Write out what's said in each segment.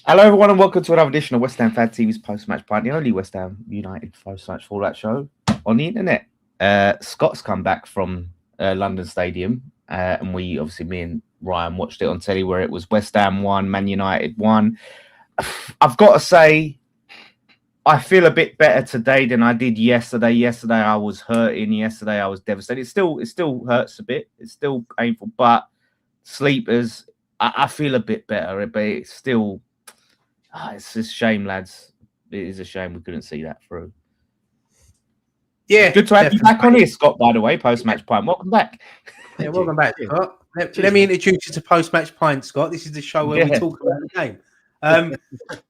Hello, everyone, and welcome to another edition of West Ham Fan TV's Postmatch Pint, the only West Ham United post-match fallout show on the internet. Scott's come back from London Stadium, and me and Ryan watched it on telly where it was West Ham 1, Man United 1. I've got to say, I feel a bit better today than I did yesterday. Yesterday I was hurting. Yesterday I was devastated. It still hurts a bit. It's still painful, but sleepers, I feel a bit better, but it's still. It's a shame, lads. It is a shame we couldn't see that through. Yeah, It's good to have you definitely. back on here, Scott, by the way, post-match pint. Welcome back. Yeah, welcome back, Cheers. Scott. Let Cheers, me mate. introduce you to Post-Match Pint, Scott. This is the show where we Yeah. talk about the game.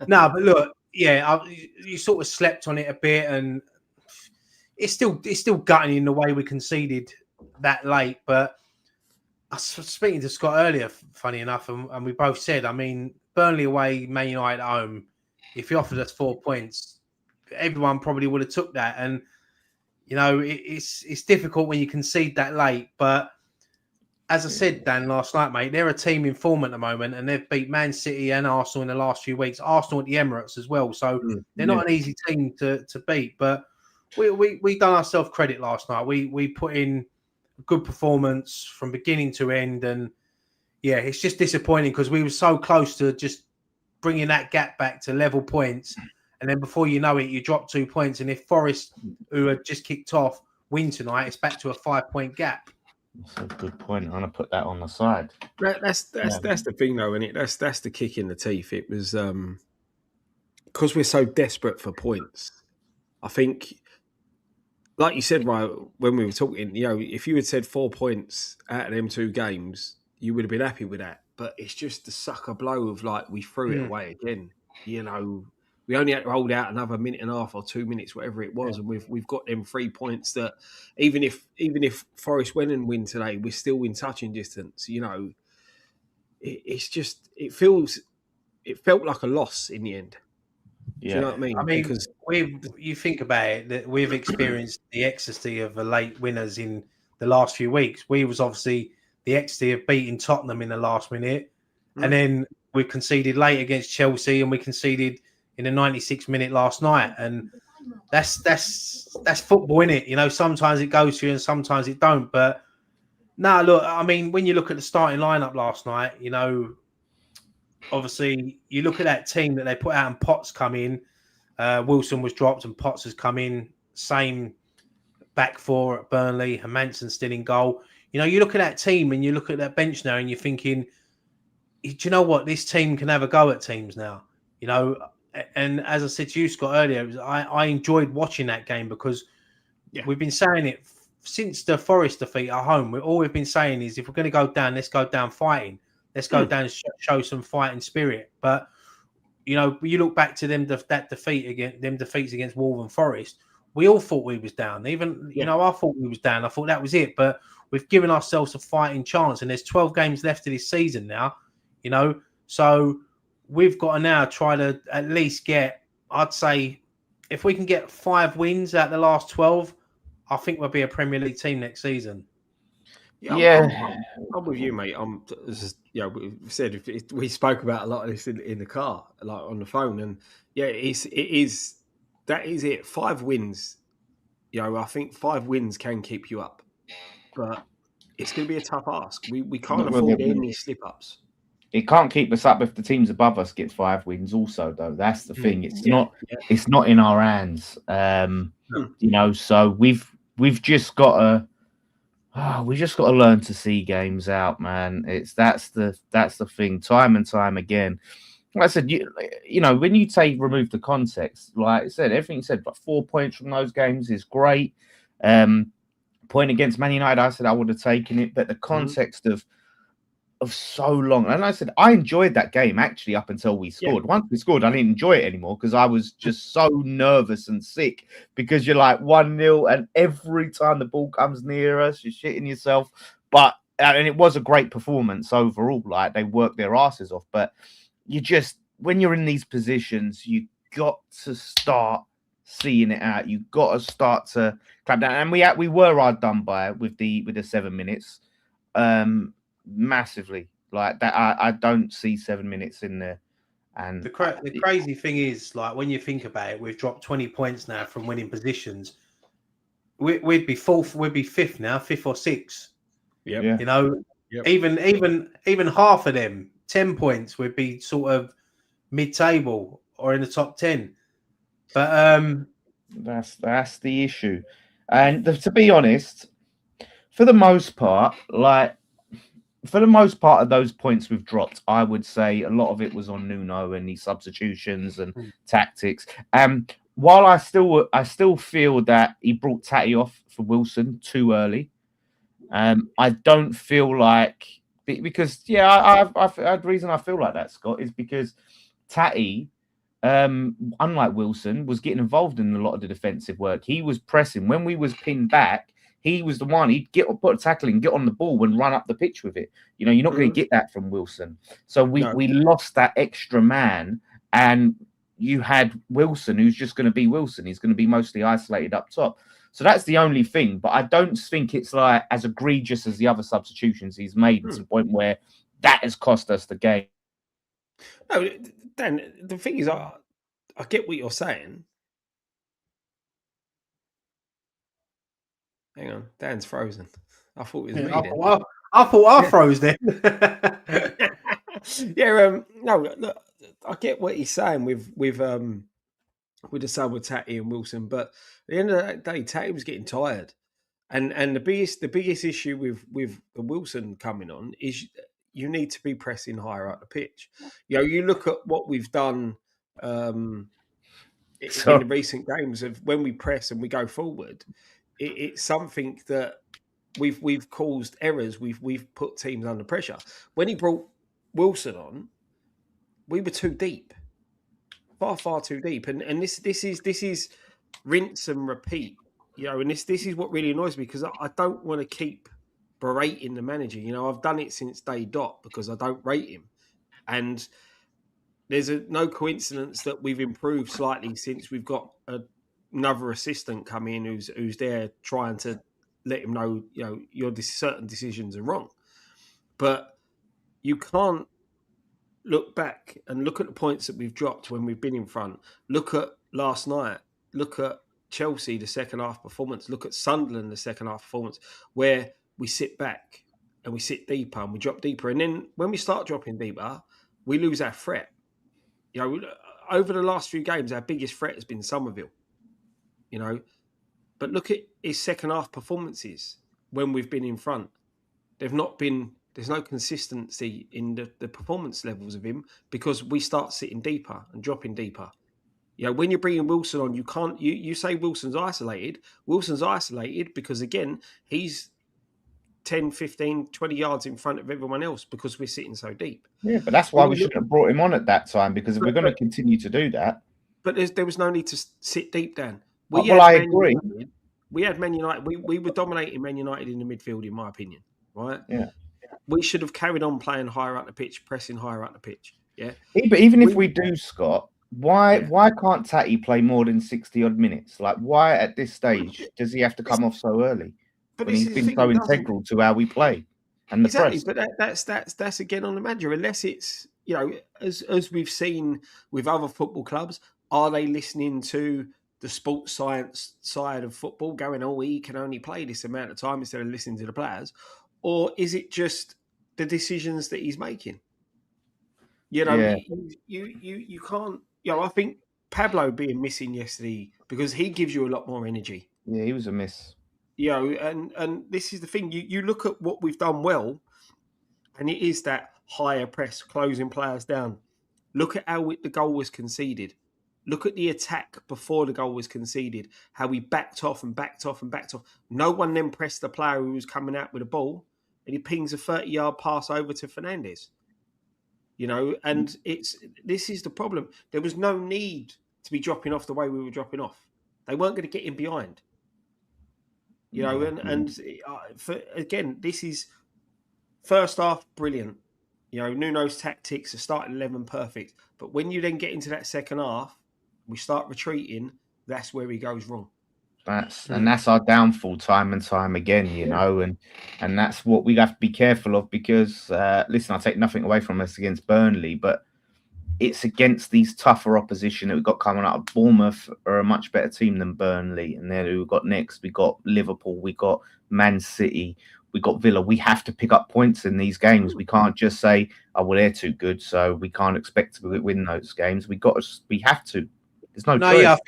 No, but look, you sort of slept on it a bit, and it's still gutting in the way we conceded that late. But I was speaking to Scott earlier, funny enough, and we both said, I mean, Burnley away, Man United at home. If he offered us 4 points, everyone probably would have took that. And you know, it's difficult when you concede that late, but as I said, Dan, last night, mate, they're a team in form at the moment, and they've beat Man City and Arsenal in the last few weeks. Arsenal at the Emirates as well, so they're not an easy team to beat. But we done ourselves credit last night. We put in a good performance from beginning to end, and yeah, it's just disappointing because we were so close to just bringing that gap back to level points, and then before you know it, you drop 2 points. And if Forest, who had just kicked off, win tonight, it's back to a 5-point gap. That's a good point. I'm gonna put that on the side. That's the thing, though, isn't it? That's the kick in the teeth. It was because we're so desperate for points. I think, like you said, right when we were talking, if you had said 4 points out of them 2 games, you would have been happy with that. But it's just the sucker blow of like we threw it away again. We only had to hold out another minute and a half or 2 minutes, whatever it was, and we've got them 3 points that even if Forest win and win today, we're still in touching distance. It felt like a loss in the end. Do you know what I mean? I mean, Because you think about it, that we've experienced the ecstasy of the late winners in the last few weeks. We was obviously the ecstasy of beating Tottenham in the last minute, and then we conceded late against Chelsea, and we conceded in the 96th minute last night. And that's football, innit? You know, sometimes it goes for you and sometimes it don't. But no, look, I mean, when you look at the starting lineup last night, you know, obviously you look at that team that they put out and Potts come in. Wilson was dropped and Potts has come in. Same back four at Burnley, and Manson still in goal. You know, you look at that team and you look at that bench now and you're thinking, do you know what? This team can have a go at teams now. You know, and as I said to you, Scott, earlier, I enjoyed watching that game because we've been saying it since the Forest defeat at home. All we've been saying is if we're going to go down, let's go down fighting. Let's go down and show some fighting spirit. But you know, you look back to that defeat against them defeats against Wolves and Forest. We all thought we was down. Even you know, I thought we was down. I thought that was it. But we've given ourselves a fighting chance, and there's 12 games left of this season now. You know, so we've got to now try to at least get. I'd say if we can get 5 wins out the last 12, I think we'll be a Premier League team next season. I'm with you, mate. We said we spoke about a lot of this in the car, like on the phone, and that is it. 5 wins. I think 5 wins can keep you up, but it's going to be a tough ask. We can't afford any slip ups. It can't keep us up if the teams above us get 5 wins. Also, though, that's the thing. It's not in our hands. You know, so we've just got to. We just got to learn to see games out, man. That's the thing, time and time again. Like I said, you know, when you remove the context, like I said, everything you said, but 4 points from those games is great. Point against Man United, I said I would have taken it, but the context of so long, and I said I enjoyed that game actually up until we scored. Once we scored, I didn't enjoy it anymore because I was just so nervous and sick because you're like 1-0, and every time the ball comes near us, you're shitting yourself. But and it was a great performance overall. Like they worked their asses off, but you just when you're in these positions, you got to start seeing it out. You got to start to clamp down, and we were outdone by with the 7 minutes. Massively like that. I don't see 7 minutes in there And the crazy thing is, like, when you think about it, we've dropped 20 points now from winning positions. We'd be fourth, we'd be fifth now, fifth or sixth. Yeah. You know, even half of them, 10 points, would be sort of mid-table or in the top 10. But that's the issue. And to be honest, for the most part, of those points we've dropped, I would say a lot of it was on Nuno and these substitutions and tactics. While I still feel that he brought Tatty off for Wilson too early. I don't feel like, because I've the reason I feel like that, Scott, is because Tatty, unlike Wilson, was getting involved in a lot of the defensive work. He was pressing when we was pinned back. He was the one. He'd put a tackling, get on the ball, and run up the pitch with it. You know, you're not going to get that from Wilson. So we lost that extra man, and you had Wilson, who's just going to be Wilson. He's going to be mostly isolated up top. So that's the only thing. But I don't think it's like as egregious as the other substitutions he's made to the point where that has cost us the game. No, Dan, the thing is, I get what you're saying. Hang on, Dan's frozen. I thought it was me. I thought I froze then. No, look, I get what he's saying with the sub with Tatty and Wilson, but at the end of that day, Tatty was getting tired, and the biggest issue with the Wilson coming on is you need to be pressing higher up the pitch. You know, you look at what we've done in the recent games of when we press and we go forward. It's something that we've caused errors. We've put teams under pressure. When he brought Wilson on, we were too deep, far too deep, and this is rinse and repeat. You know, and this is what really annoys me, because I don't want to keep berating the manager. You know, I've done it since day dot because I don't rate him, and there's no coincidence that we've improved slightly since we've got another assistant come in who's there trying to let him know, you know, your certain decisions are wrong. But you can't look back and look at the points that we've dropped when we've been in front. Look at last night. Look at Chelsea, the second half performance. Look at Sunderland, the second half performance, where we sit back and we sit deeper and we drop deeper. And then when we start dropping deeper, we lose our threat. You know, over the last few games, our biggest threat has been Somerville. You know, but look at his second half performances when we've been in front. There's no consistency in the performance levels of him because we start sitting deeper and dropping deeper. You know, when you're bringing Wilson on, you can't, you say Wilson's isolated. Wilson's isolated because, again, he's 10, 15, 20 yards in front of everyone else because we're sitting so deep. Yeah, but that's why we shouldn't have brought him on at that time, because if we're going to continue to do that. But there was no need to sit deep, Dan. I agree. We had Man United. We were dominating Man United in the midfield, in my opinion. Right? Yeah. We should have carried on playing higher up the pitch, pressing higher up the pitch. Yeah. But even if we do, Scott, why can't Tatty play more than 60 odd minutes? Like, why at this stage does he have to come off so early? But when he's been so integral to how we play and the press. But that's again on the manager. Unless it's, you know, as we've seen with other football clubs, are they listening to the sports science side of football, going, oh, he can only play this amount of time instead of listening to the players? Or is it just the decisions that he's making? You know, you can't, you know, I think Pablo being missing yesterday because he gives you a lot more energy. Yeah, he was a miss. You know, and this is the thing. You look at what we've done well, and it is that higher press, closing players down. Look at how the goal was conceded. Look at the attack before the goal was conceded, how we backed off and backed off and backed off. No one then pressed the player who was coming out with a ball, and he pings a 30-yard pass over to Fernandes. You know, and this is the problem. There was no need to be dropping off the way we were dropping off. They weren't going to get in behind. You know, again, this is first half, brilliant. You know, Nuno's tactics are starting 11 perfect. But when you then get into that second half, we start retreating, that's where he goes wrong. That's our downfall time and time again, you know, and that's what we have to be careful of because, listen, I take nothing away from us against Burnley, but it's against these tougher opposition that we've got coming out. Bournemouth are a much better team than Burnley, and then we've got next. We got Liverpool, we got Man City, we got Villa. We have to pick up points in these games. We can't just say, "Oh, well, they're too good, so we can't expect to win those games." We have to. There's no choice.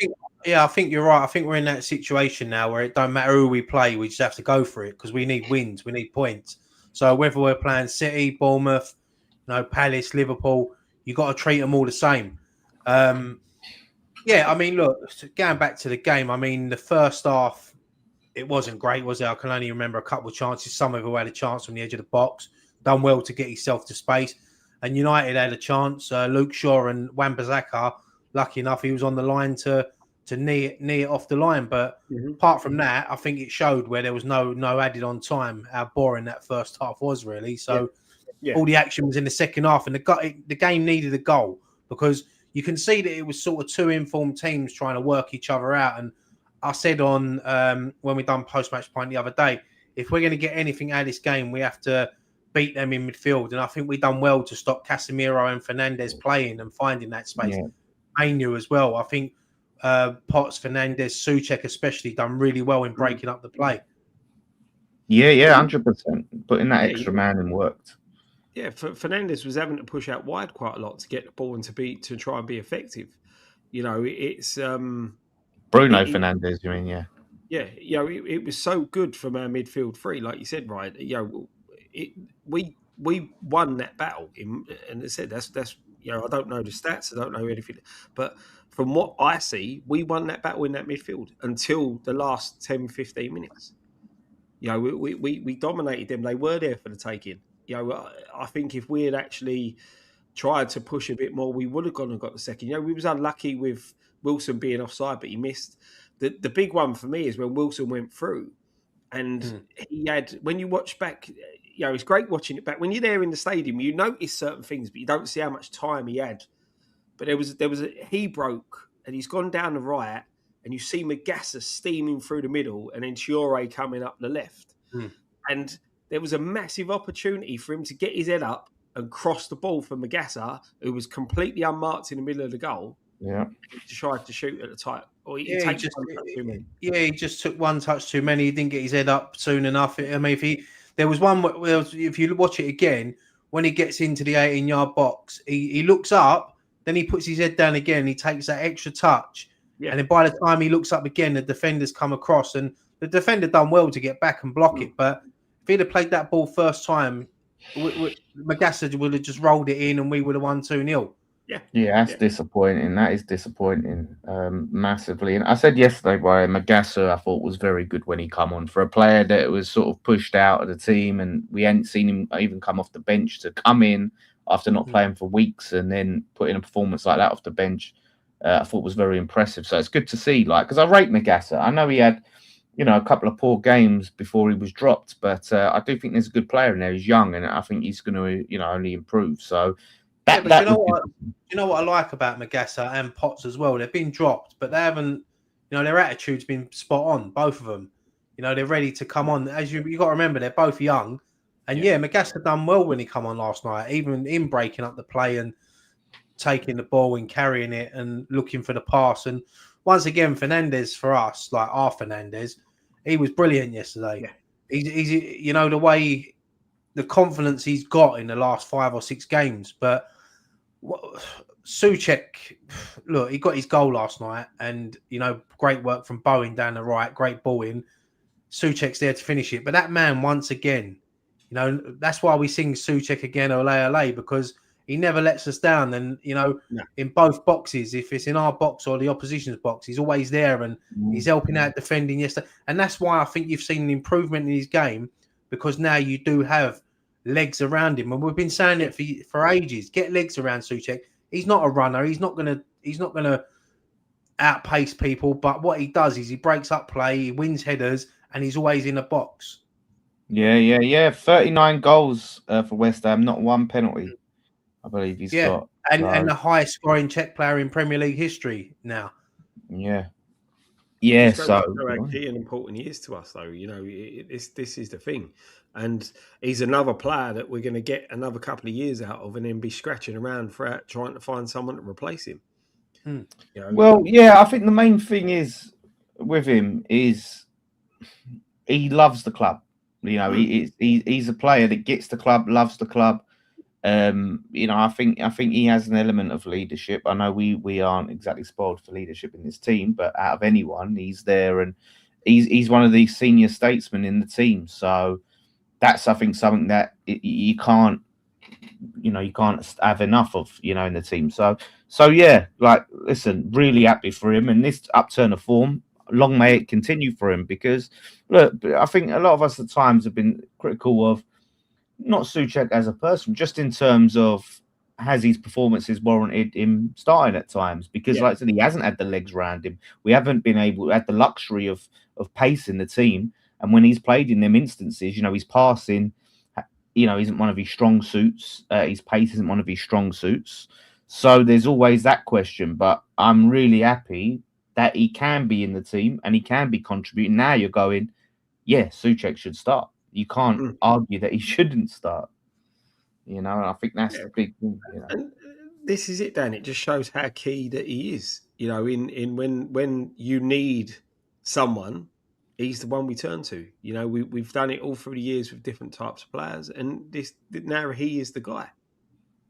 I think you're right. I think we're in that situation now where it don't matter who we play, we just have to go for it because we need wins, we need points. So whether we're playing City, Bournemouth, Palace, Liverpool, you got to treat them all the same. I mean, look, going back to the game, I mean, the first half, it wasn't great, was it? I can only remember a couple of chances. Some of who had a chance from the edge of the box, done well to get himself to space. And United had a chance. Luke Shaw and Wan-Bissaka, lucky enough, he was on the line to knee it off the line. But apart from that, I think it showed where there was no added on time, how boring that first half was, really. So all the action was in the second half, and the game needed a goal because you can see that it was sort of two informed teams trying to work each other out. And I said on when we done post-match Pint the other day, if we're going to get anything out of this game, we have to beat them in midfield. And I think we've done well to stop Casemiro and Fernandes playing and finding that space. Manu as well. I think Potts, Fernandes, Souček especially done really well in breaking up the play. 100%. Putting that extra man in worked. Yeah, Fernandes was having to push out wide quite a lot to get the ball and to try and be effective. It's Bruno Fernandes. You mean? Yeah. It was so good from our midfield three, like you said, right? We won that battle, and I said that's I don't know the stats, I don't know anything, but from what I see, we won that battle in that midfield until the last 10, 15 minutes. We dominated them. They were there for the taking. I think if we had actually tried to push a bit more, we would have gone and got the second. We was unlucky with Wilson being offside, but he missed. The big one for me is when Wilson went through, and he had, when you watch back, it's great watching it back. When you're there in the stadium, you notice certain things, but you don't see how much time he had. But he broke, and he's gone down the right, and you see Magassa steaming through the middle, and then Chiore coming up the left. And there was a massive opportunity for him to get his head up and cross the ball for Magassa, who was completely unmarked in the middle of the goal. Yeah. He tried to shoot at the time. Or he just took one touch too many. He didn't get his head up soon enough. I mean, if you watch it again, when he gets into the 18-yard box, he looks up, then he puts his head down again. He takes that extra touch. Yeah. And then by the time he looks up again, the defender's come across, and the defender done well to get back and block it. But if he'd have played that ball first time, Magassa would have just rolled it in and we would have won 2-0. That's disappointing. That is disappointing massively. And I said yesterday, Brian, Magassa I thought was very good when he come on. For a player that was sort of pushed out of the team, and we hadn't seen him even come off the bench, to come in after not playing for weeks and then put in a performance like that off the bench, I thought was very impressive. So it's good to see, because I rate Magassa. I know he had a couple of poor games before he was dropped, but I do think there's a good player in there. He's young, and I think he's going to only improve. So you know what I like about Magassa and Potts as well? They've been dropped, but they haven't, their attitude's been spot on, both of them. They're ready to come on. As you got to remember, they're both young. And Magassa done well when he come on last night, even in breaking up the play and taking the ball and carrying it and looking for the pass. And once again, Fernandes for us, like our Fernandes, he was brilliant yesterday. Yeah. He's the way, the confidence he's got in the last 5 or 6 games. But Souček, look, he got his goal last night, and great work from Bowen down the right, great ball in. Souček's there to finish it, but that man once again, that's why we sing Souček again, ole ole, because he never lets us down. And in both boxes, if it's in our box or the opposition's box, he's always there, and he's helping out defending yesterday. And that's why I think you've seen an improvement in his game, because now you do have legs around him, and we've been saying it for ages. Get legs around Souček. He's not a runner. He's not gonna outpace people. But what he does is he breaks up play, he wins headers, and he's always in a box. Yeah. 39 goals for West Ham, not one penalty, I believe he's got. And the highest scoring Czech player in Premier League history now. Yeah. So how key and important he is to us, though. This is the thing. And he's another player that we're going to get another couple of years out of and then be scratching around for trying to find someone to replace him. You know? Well, yeah, I think the main thing is with him is he loves the club. You know, he's a player that gets the club, loves the club. You know, I think he has an element of leadership. I know we aren't exactly spoiled for leadership in this team, but out of anyone, he's there, and he's one of these senior statesmen in the team. So that's, I think, something that you can't have enough of, in the team. So yeah, like, listen, really happy for him, and this upturn of form, long may it continue for him, because look, I think a lot of us at times have been critical of not Souček as a person, just in terms of has his performances warranted him starting at times, because like I said, he hasn't had the legs around him. We haven't been able to have the luxury of pace in the team, and when he's played in them instances, his passing, isn't one of his strong suits. His pace isn't one of his strong suits. So there's always that question, but I'm really happy that he can be in the team and he can be contributing. Now you're going, yeah, Souček should start. You can't argue that he shouldn't start. And I think that's the big thing. And this is it, Dan. It just shows how key that he is. In when you need someone, he's the one we turn to. We've done it all through the years with different types of players, and now he is the guy.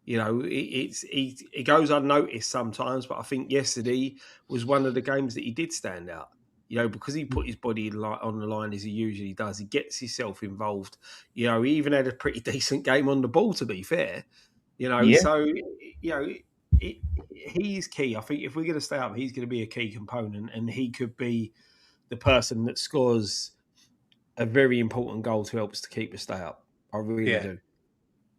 He goes unnoticed sometimes, but I think yesterday was one of the games that he did stand out. Because he put his body on the line as he usually does. He gets himself involved. He even had a pretty decent game on the ball, to be fair. So he's key. I think if we're going to stay up, he's going to be a key component, and he could be the person that scores a very important goal to help us to keep us stay up. I really do.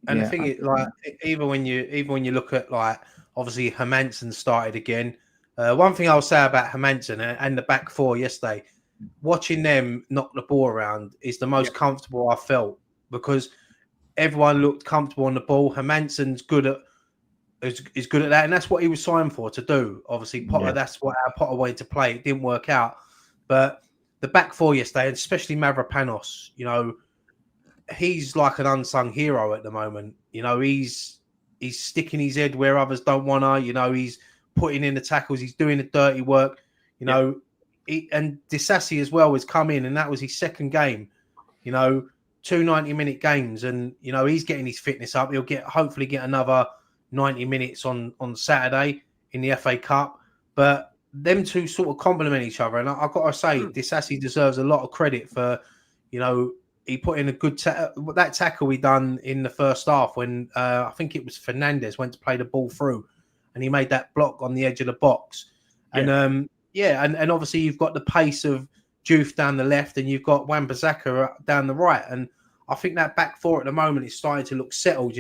And the thing is, like, even when you look at, like, obviously Hermansen started again. One thing I'll say about Hermansen and the back four yesterday, watching them knock the ball around is the most comfortable I felt, because everyone looked comfortable on the ball. Hermansen's is good at that, and that's what he was signed for to do. Obviously, Potter, that's what our Potter wanted to play. It didn't work out, but the back four yesterday, and especially Mavropanos, he's like an unsung hero at the moment. He's sticking his head where others don't want to. He's putting in the tackles. He's doing the dirty work. And Disasi as well has come in, and that was his second game. 2 90-minute games, and he's getting his fitness up. He'll hopefully get another 90 minutes on Saturday in the FA Cup. But them two sort of complement each other, and I've got to say, Disasi deserves a lot of credit for, he put in a good that tackle he done in the first half when I think it was Fernandez went to play the ball through, and he made that block on the edge of the box. And and obviously you've got the pace of Juve down the left, and you've got Wan-Bissaka down the right. And I think that back four at the moment is starting to look settled.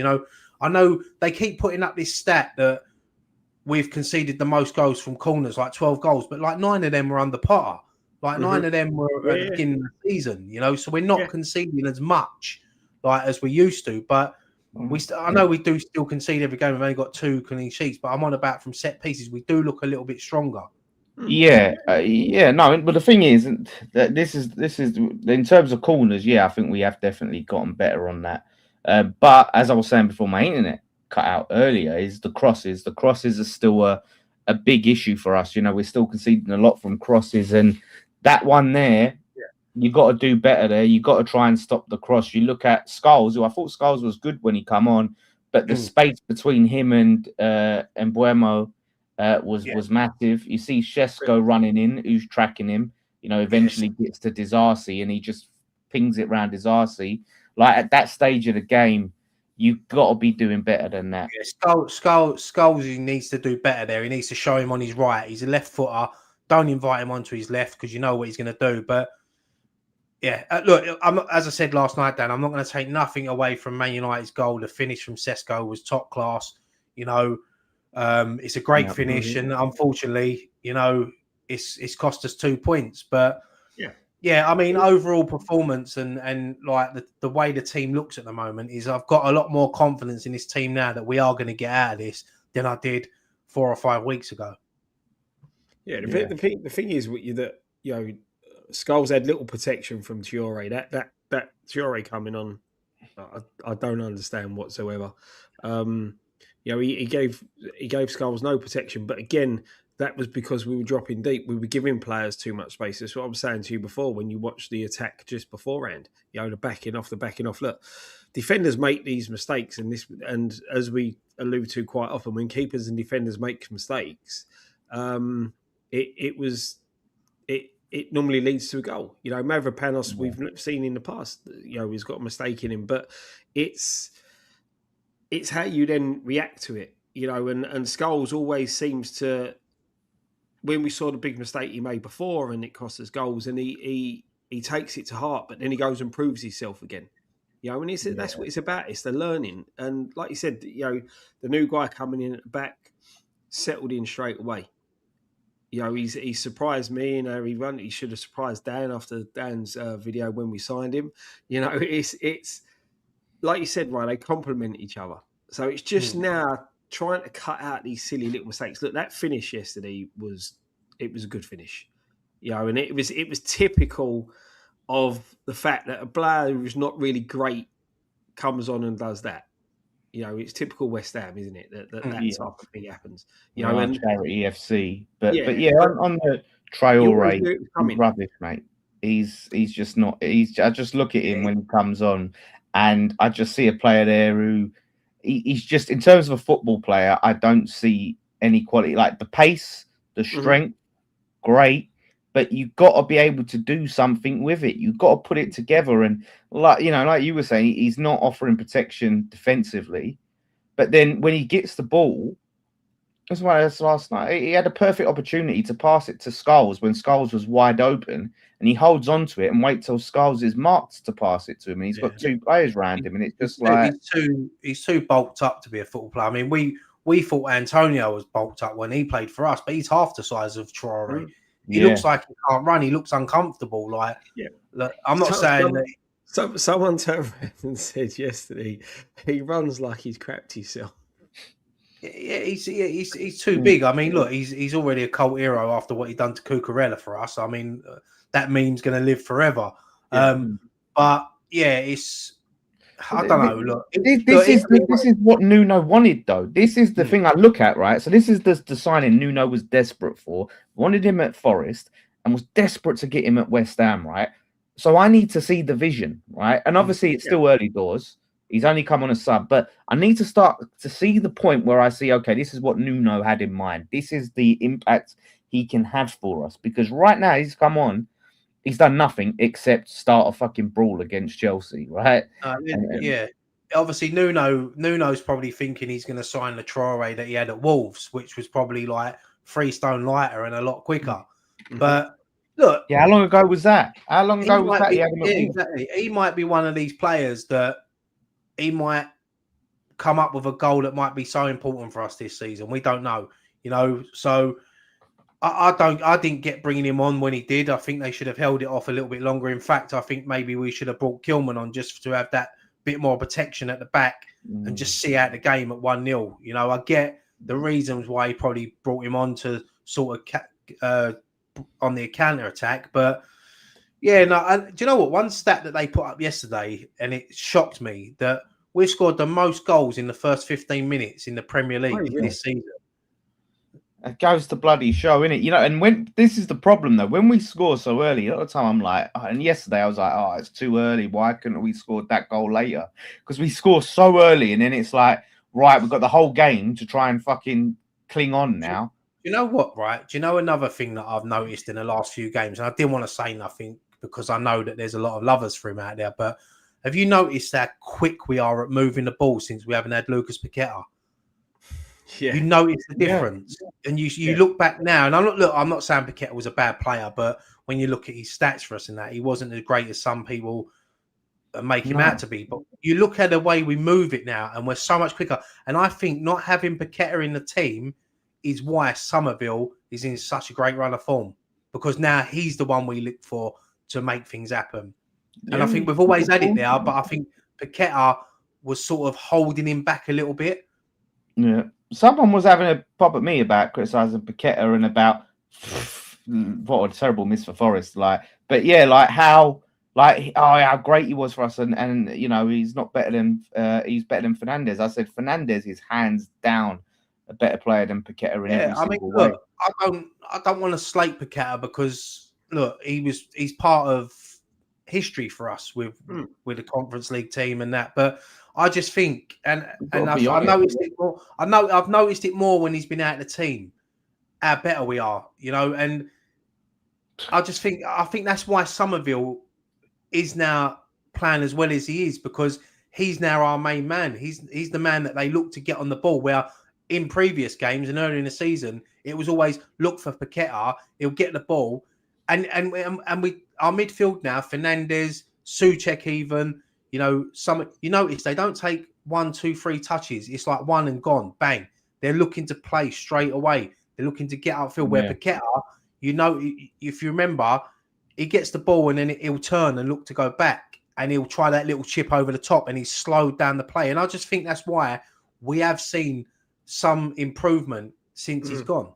I know they keep putting up this stat that we've conceded the most goals from corners, like 12 goals, but like 9 of them were under Potter. Like 9 of them were at the beginning of the season, so we're not conceding as much as we used to. But I know we do still concede every game. We've only got 2 clean sheets, but I'm on about from set pieces. We do look a little bit stronger. No, but the thing is that this is in terms of corners. I think we have definitely gotten better on that. But as I was saying before, my internet cut out earlier, is the crosses. The crosses are still a big issue for us. We're still conceding a lot from crosses, and that one there, you got to do better there. You got to try and stop the cross. You look at Scholes, who I thought Scholes was good when he come on, but the space between him and Buemo was massive. You see Shesko running in, who's tracking him. Eventually gets to Disasi, and he just pings it round Disasi. Like, at that stage of the game, you've got to be doing better than that. Scholes, he needs to do better there. He needs to show him on his right. He's a left footer. Don't invite him onto his left, because you know what he's going to do. But look, as I said last night, Dan, I'm not going to take nothing away from Man United's goal. The finish from Sesko was top class. It's a great finish, and unfortunately, it's cost us 2 points. But I mean, overall performance and like the way the team looks at the moment is, I've got a lot more confidence in this team now that we are going to get out of this than I did 4 or 5 weeks ago. The thing is that Scholes had little protection from Traore. that Fiore coming on, I don't understand whatsoever. He gave Skulls no protection, but again, that was because we were dropping deep. We were giving players too much space. That's what I was saying to you before when you watched the attack just beforehand. The backing off. Look, defenders make these mistakes, and as we allude to quite often, when keepers and defenders make mistakes, it normally leads to a goal. Mavropanos, we've seen in the past, he's got a mistake in him, but it's how you then react to it, and Skulls always seems to, when we saw the big mistake he made before and it cost us goals, and he takes it to heart, but then he goes and proves himself again. That's what it's about. It's the learning. And like you said, the new guy coming in at the back settled in straight away. He surprised me and he should have surprised Dan after Dan's video when we signed him. It's like you said, Ryan, they complement each other. So it's just now trying to cut out these silly little mistakes. Look, that finish yesterday was a good finish. And it was typical of the fact that a player who's not really great comes on and does that. It's typical West Ham, isn't it? That type of thing happens. And charity FC, but on the Traore, rubbish, mate. He's just not. I just look at him when he comes on, and I just see a player there who he's just, in terms of a football player, I don't see any quality. Like the pace, the strength, great. But you've got to be able to do something with it. You've got to put it together. And like you were saying, he's not offering protection defensively. But then when he gets the ball, that's why last night, he had a perfect opportunity to pass it to Skulls when Skulls was wide open. And he holds on to it and waits till Skulls is marked to pass it to him. And he's got two players around him. And it's just he's too bulked up to be a football player. I mean, we thought Antonio was bulked up when he played for us, but he's half the size of Traore. He looks like he can't run. He looks uncomfortable. Look, I'm not saying that. Someone turned around and said yesterday he runs like he's crapped himself. Yeah, he's too big. I mean, look, he's already a cult hero after what he done to Cucurella for us. I mean, that meme's going to live forever. But yeah, I don't know. Look, this is what Nuno wanted, though. This is the thing I look at, right? So this is the signing Nuno was desperate for. Wanted him at Forest and was desperate to get him at West Ham, right? So I need to see the vision, right? And obviously it's still early doors. He's only come on a sub, but I need to start to see the point where I see, okay, this is what Nuno had in mind. This is the impact he can have for us. Because right now he's come on, he's done nothing except start a fucking brawl against Chelsea, right? Yeah. Obviously, Nuno's probably thinking he's going to sign the Traore that he had at Wolves, which was probably like 3 stone lighter and a lot quicker. But look, how long ago was that? How long ago was that? Exactly. He might be one of these players that he might come up with a goal that might be so important for us this season. We don't know, So I didn't get bringing him on when he did. I think they should have held it off a little bit longer. In fact, I think maybe we should have brought Kilman on just to have that bit more protection at the back and just see out the game at 1-0. I get the reasons why he probably brought him on to sort of on the counter attack, but do you know what? One stat that they put up yesterday, and it shocked me, that we've scored the most goals in the first 15 minutes in the Premier League this season. It goes to bloody show, innit? And when this is the problem though, when we score so early, a lot of the time I'm like, and yesterday I was like, it's too early. Why couldn't we score that goal later? Because we score so early, and then it's like, right, we've got the whole game to try and fucking cling on now. You know what, right? Do you know another thing that I've noticed in the last few games? And I didn't want to say nothing because I know that there's a lot of lovers for him out there, but have you noticed how quick we are at moving the ball since we haven't had Lucas Paqueta? Yeah. You notice the difference, and you look back now, and I'm not saying Paqueta was a bad player, but when you look at his stats for us and that, he wasn't as great as some people make him out to be. But you look at the way we move it now, and we're so much quicker. And I think not having Paqueta in the team is why Somerville is in such a great run of form, because now he's the one we look for to make things happen. And I think we've always had it there, but I think Paqueta was sort of holding him back a little bit. Yeah. Someone was having a pop at me about criticising Paqueta and about what a terrible miss for Forest. But how like, oh, how great he was for us, and you know, he's better than Fernandes. I said Fernandes is hands down a better player than Paqueta in every single way. Look, I don't want to slate Paqueta because look, he's part of history for us with the Conference League team and that. But I just think, and I've noticed it more. I've noticed it more when he's been out of the team. How better we are, you know. And I think that's why Somerville is now playing as well as he is, because he's now our main man. He's the man that they look to get on the ball. Where in previous games and earlier in the season, it was always look for Paqueta. He'll get the ball, and we our midfield now, Fernandes, Souček, even, you know, you notice they don't take 1, 2, 3 touches. It's like one and gone, bang. They're looking to play straight away. They're looking to get outfield. Where Paqueta, you know, if you remember, he gets the ball and then he'll turn and look to go back, and he'll try that little chip over the top, and he's slowed down the play. And I just think that's why we have seen some improvement since he's gone.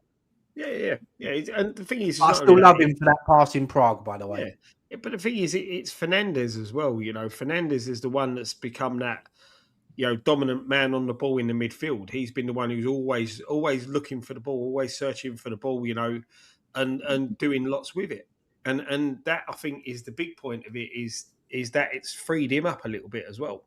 Yeah. And the thing is, I still love him for that pass in Prague, by the way. Yeah. But the thing is, it's Fernandes as well. You know, Fernandes is the one that's become that, you know, dominant man on the ball in the midfield. He's been the one who's always looking for the ball, always searching for the ball, you know, and doing lots with it. And that, I think, is the big point of it, is that it's freed him up a little bit as well.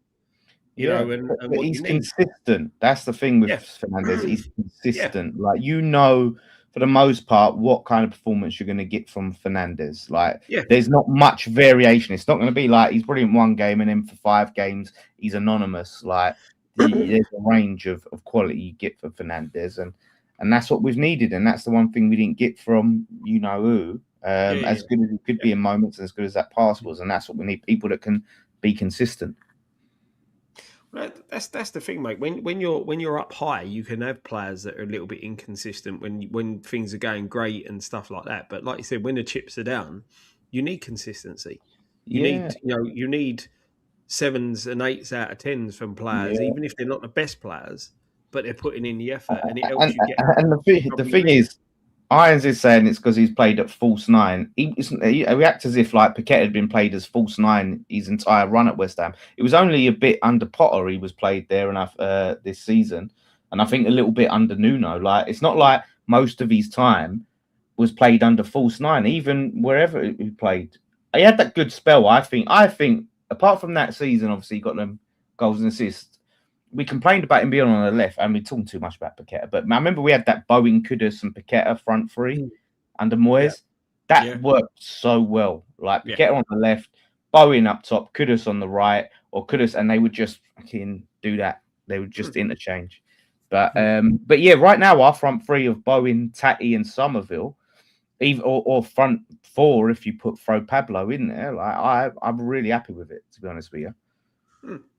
You know, and what he's consistent. That's the thing with Fernandes. He's consistent. Like, you know, for the most part, what kind of performance you're going to get from Fernandes. Like, there's not much variation. It's not going to be like he's brilliant one game and then for 5 games he's anonymous. Like, there's a range of quality you get for Fernandes, and that's what we've needed. And that's the one thing we didn't get from you know who. As good as he could be in moments, and as good as that pass was, and that's what we need: people that can be consistent. Well, that's the thing, mate. When you're up high, you can have players that are a little bit inconsistent when things are going great and stuff like that. But like you said, when the chips are down, you need consistency. You need 7s and 8s out of 10s from players, even if they're not the best players, but they're putting in the effort, and it helps you get. And the thing is, Irons is saying it's because he's played at false 9. He acts as if like Paqueta had been played as false 9 his entire run at West Ham. It was only a bit under Potter he was played there enough this season, and I think a little bit under Nuno. Like, it's not like most of his time was played under false 9. Even wherever he played, he had that good spell. I think apart from that season, obviously he got them goals and assists. We complained about him being on the left, and we're talking too much about Paqueta. But I remember we had that Bowen, Kudus, and Paqueta front three under Moyes. That worked so well. Like, Paqueta on the left, Bowen up top, Kudus on the right, or Kudus, and they would just fucking do that. They would just interchange. But yeah, right now our front three of Bowen, Tatty, and Somerville, or front 4 if you throw Pablo in there. Like, I'm really happy with it, to be honest with you.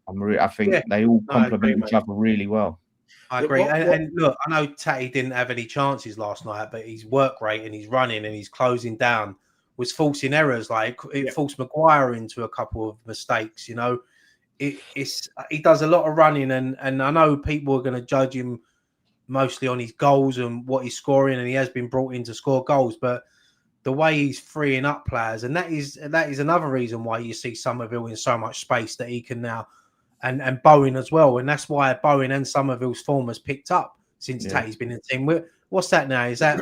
I think they all complement each other really well. I agree. And look, I know Tatty didn't have any chances last night, but his work rate and his running and his closing down was forcing errors. Like, it forced Maguire into a couple of mistakes. You know, he does a lot of running, and I know people are going to judge him mostly on his goals and what he's scoring, and he has been brought in to score goals, but the way he's freeing up players, and that is another reason why you see Somerville in so much space that he can now. And Bowen as well. And that's why Bowen and Somerville's form has picked up since Tatty's been in the team. What's that now? Is that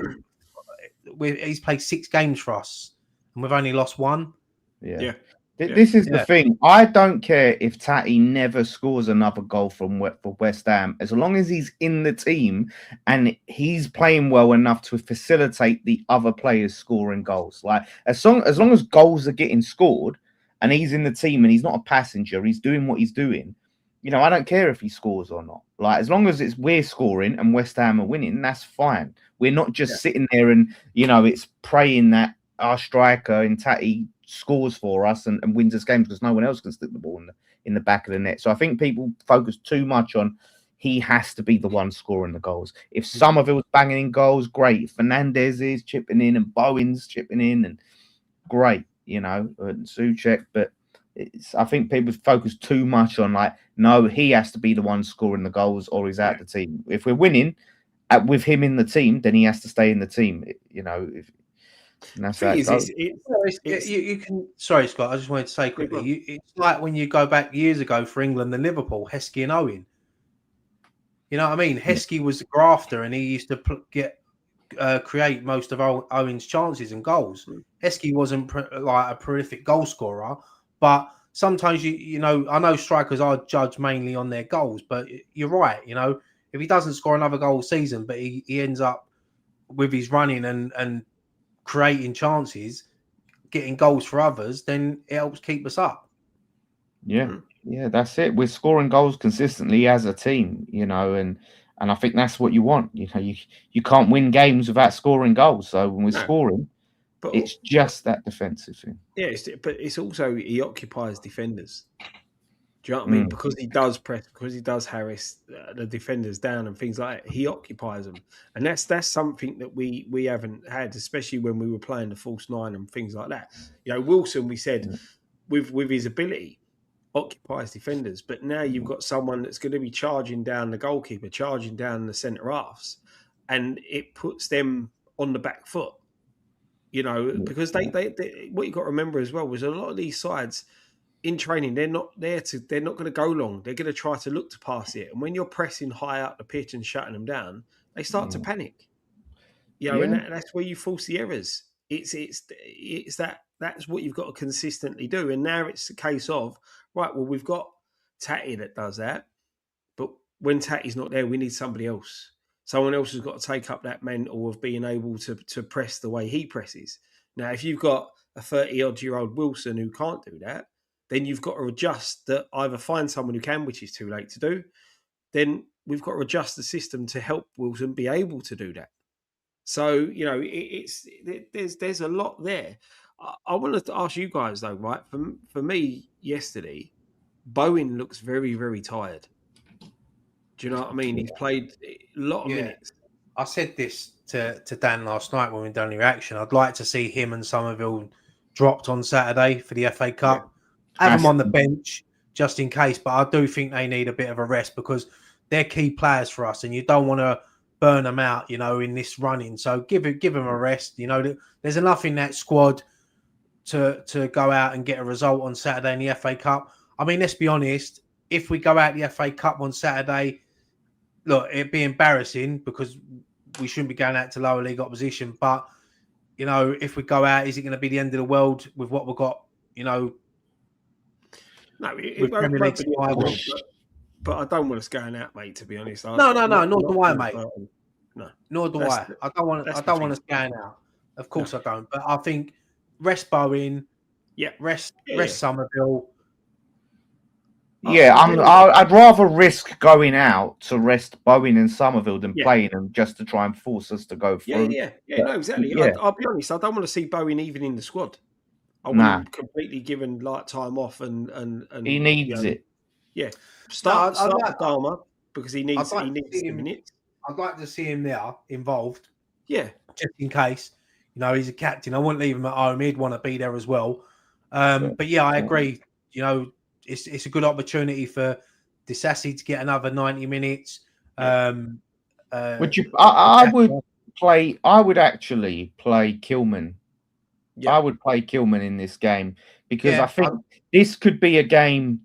he's played 6 games for us and we've only lost 1? Yeah. This is the thing. I don't care if Tatty never scores another goal for West Ham, as long as he's in the team and he's playing well enough to facilitate the other players scoring goals. Like, as long as goals are getting scored, and he's in the team and he's not a passenger, he's doing what he's doing. You know, I don't care if he scores or not. Like, as long as we're scoring and West Ham are winning, that's fine. We're not just sitting there and, you know, it's praying that our striker in Tatty scores for us and wins us games because no one else can stick the ball in the back of the net. So I think people focus too much on he has to be the one scoring the goals. If Somerville's banging in goals, great. If Fernandes is chipping in and Bowen's chipping in, and great. You know, and Souček, but I think people focus too much on like, no, he has to be the one scoring the goals or he's out the team. If we're winning with him in the team, then he has to stay in the team. You know, And that's Thing how is, it goes. You can. Sorry, Scott. I just wanted to say quickly. It's like when you go back years ago for England and Liverpool, Heskey and Owen. You know what I mean? Heskey was a grafter, and he used to create most of Owen's chances and goals. Heskey wasn't like a prolific goal scorer, but sometimes you know I know strikers are judged mainly on their goals, but you're right. You know, if he doesn't score another goal a season, but he ends up with his running and creating chances, getting goals for others, then it helps keep us up. Yeah, that's it. We're scoring goals consistently as a team, you know, and I think that's what you want. You know, you can't win games without scoring goals. So when we're scoring, it's just that defensive thing. Yeah, but it's also he occupies defenders. Do you know what I mean? Because he does press, because he does harass the defenders down and things like that. He occupies them, and that's something that we haven't had, especially when we were playing the false nine and things like that. You know, Wilson, we said with his ability, occupies defenders, but now you've got someone that's going to be charging down the goalkeeper, charging down the centre halves, and it puts them on the back foot. You know, because they what you got to remember as well was a lot of these sides in training, they're not going to go long. They're going to try to look to pass it. And when you're pressing high up the pitch and shutting them down, they start to panic. You know, and that's where you force the errors. That's what you've got to consistently do. And now it's a case of, right, well, we've got Tatty that does that. But when Tatty's not there, we need somebody else. Someone else has got to take up that mantle of being able to press the way he presses. Now, if you've got a 30-odd-year-old Wilson who can't do that, then you've got to adjust that, either find someone who can, which is too late to do. Then we've got to adjust the system to help Wilson be able to do that. So, you know, there's a lot there. I wanted to ask you guys though, right? For me, yesterday, Bowen looks very, very tired. Do you know what I mean? He's played a lot of minutes. I said this to Dan last night when we done the reaction. I'd like to see him and Somerville dropped on Saturday for the FA Cup. Have them on the bench just in case, but I do think they need a bit of a rest because they're key players for us, and you don't want to burn them out, you know, in this running. So give them a rest. You know, there's enough in that squad to go out and get a result on Saturday in the FA Cup. I mean, let's be honest. If we go out the FA Cup on Saturday, look, it'd be embarrassing because we shouldn't be going out to lower league opposition. But, you know, if we go out, is it going to be the end of the world with what we've got, you know? No, it won't be, but I don't want us going out, mate, to be honest. No, nor do I, mate. No. Nor do I. I don't want us going out. Of course I don't. But I think rest Bowen, rest Somerville. Yeah, I'd rather risk going out to rest Bowen and Somerville than playing them just to try and force us to go through. No, exactly. I'll be honest, I don't want to see Bowen even in the squad. I want him completely given like time off and he needs it. Yeah, start the Dharma because he needs the minutes. I'd like to see him there involved. Yeah, just in case. You know, he's a captain. I wouldn't leave him at home. He'd want to be there as well. But yeah, I agree. You know, it's a good opportunity for Disassi to get another 90 minutes. I would actually play Kilman. I would play Kilman in this game because I think this could be a game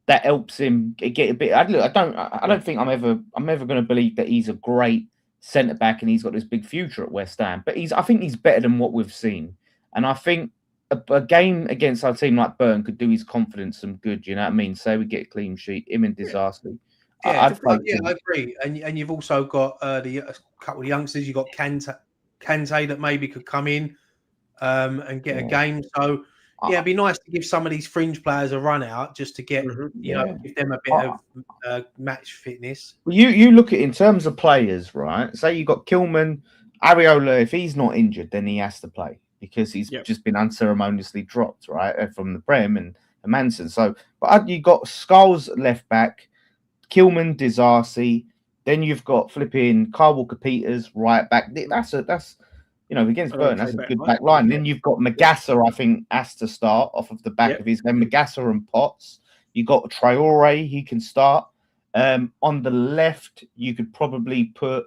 that helps him get a bit. I don't think I'm ever going to believe that he's a great centre back and he's got this big future at West Ham. But I think he's better than what we've seen, and I think a game against a team like Burn could do his confidence some good. You know what I mean? Say we get a clean sheet, him and Disaster. I agree. And you've also got a couple of youngsters. You've got Kante that maybe could come in and get a game. So it'd be nice to give some of these fringe players a run out just to get give them a bit of match fitness. Well, you look at it in terms of players, right? Say you got Kilman, Areola. If he's not injured, then he has to play because he's just been unceremoniously dropped, right, from the Prem and Manson. So, but you got Skulls left back, Kilman, Disarcy. Then you've got flipping Kyle Walker-Peters right back. That's you know, against Burton, that's a good back line. Then you've got Magassa, I think, has to start off of the back of his game. Magassa and Potts. You've got Traore, he can start. On the left, you could probably put,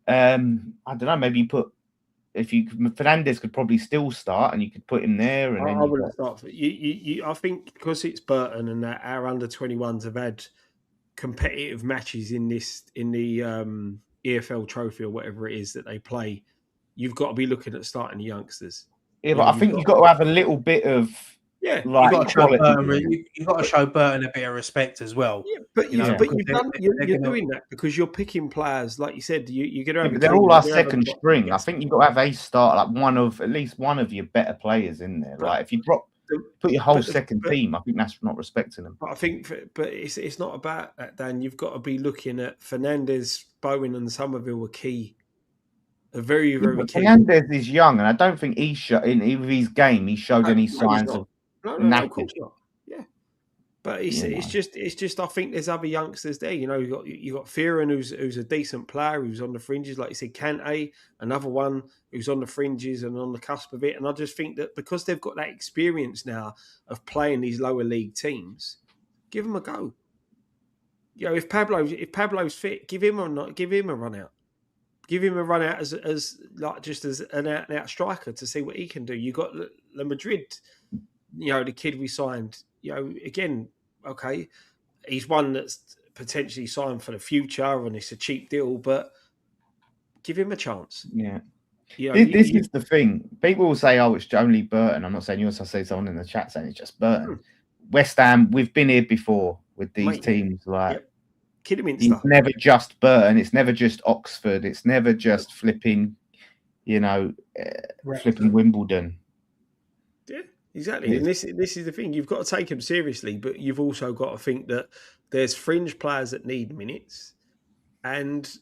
I don't know, maybe put Fernandez could probably still start, and you could put him there. And I wouldn't start for you. I think because it's Burton and that our under-21s have had competitive matches in the EFL Trophy or whatever it is that they play. You've got to be looking at starting the youngsters. Yeah, but I think you've got to have a little bit of you've got to show Burton a bit of respect as well. Yeah, but you're doing that because you're picking players, like you said. You're going to have. They're all our second string. I think you've got to have a start, like at least one of your better players in there. Like if you put your whole second team, I think that's not respecting them. But I think, it's not about that, Dan. You've got to be looking at Fernandez, Bowen, and Somerville were key. Very, very key. Fernandez is young, and I don't think he in his game he showed any signs of. No, of course not. Yeah, but it's just. I think there's other youngsters there. You got Fearon, who's a decent player, who's on the fringes, like you said. Kante, another one who's on the fringes and on the cusp of it. And I just think that because they've got that experience now of playing these lower league teams, give them a go. If Pablo's fit, give him a run out. Give him a run out as an out striker to see what he can do. You got the Madrid, the kid we signed. Again, okay, he's one that's potentially signed for the future, and it's a cheap deal, but give him a chance. Yeah, this is the thing. People will say, "Oh, it's only Burton." I'm not saying yours. I say someone in the chat saying it's just Burton. West Ham, we've been here before with these teams. It's never just Burton. It's never just Oxford. It's never just flipping Wimbledon. Yeah, exactly. And this is the thing. You've got to take them seriously, but you've also got to think that there's fringe players that need minutes, and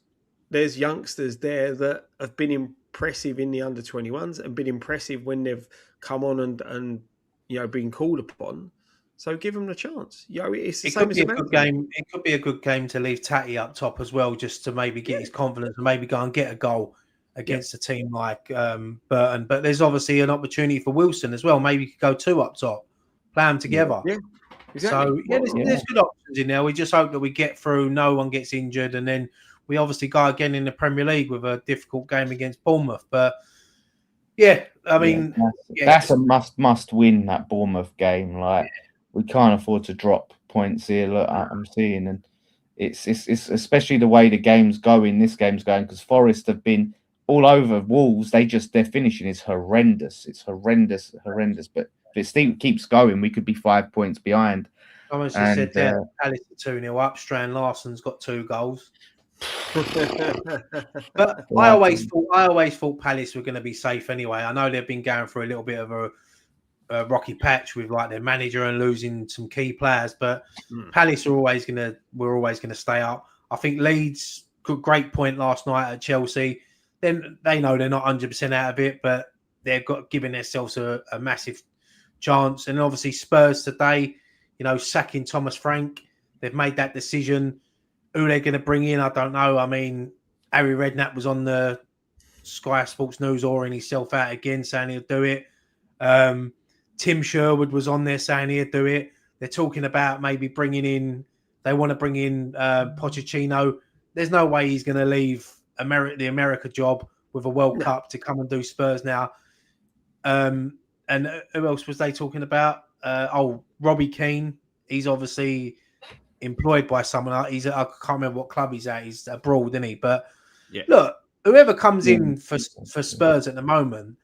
there's youngsters there that have been impressive in the under-21s and been impressive when they've come on and been called upon. So give them the chance. It's the same as a good game. It could be a good game to leave Tatty up top as well, just to maybe get his confidence and maybe go and get a goal against a team like Burton. But there's obviously an opportunity for Wilson as well. Maybe you could go two up top, play them together. Yeah, exactly. So there's good options in there. We just hope that we get through, no one gets injured, and then we obviously go again in the Premier League with a difficult game against Bournemouth. But that's a must win, that Bournemouth game. We can't afford to drop points here. Look, I'm seeing, and it's especially the way the game's going. This game's going because Forest have been all over Wolves. Their finishing is horrendous. It's horrendous. But if it still keeps going, we could be 5 points behind. Someone just said there, Palace 2-0 up. Strand Larsen's got 2 goals. But I always thought Palace were going to be safe anyway. I know they've been going through a little bit of a rocky patch with their manager and losing some key players, but Palace we're always gonna stay up. I think Leeds, great point last night at Chelsea. Then they know they're not 100% out of it, but they've got given themselves a massive chance. And obviously Spurs today, sacking Thomas Frank, they've made that decision. Who they're going to bring in, I don't know. I mean, Harry Redknapp was on the Sky Sports News awing himself out again, saying he'll do it. Tim Sherwood was on there saying he'd do it. They're talking about maybe they want to bring in Pochettino. There's no way he's going to leave the America job with a World Cup to come and do Spurs now. And who else was they talking about? Robbie Keane. He's obviously employed by someone. I can't remember what club he's at. He's abroad, isn't he? But look, whoever comes in for Spurs at the moment,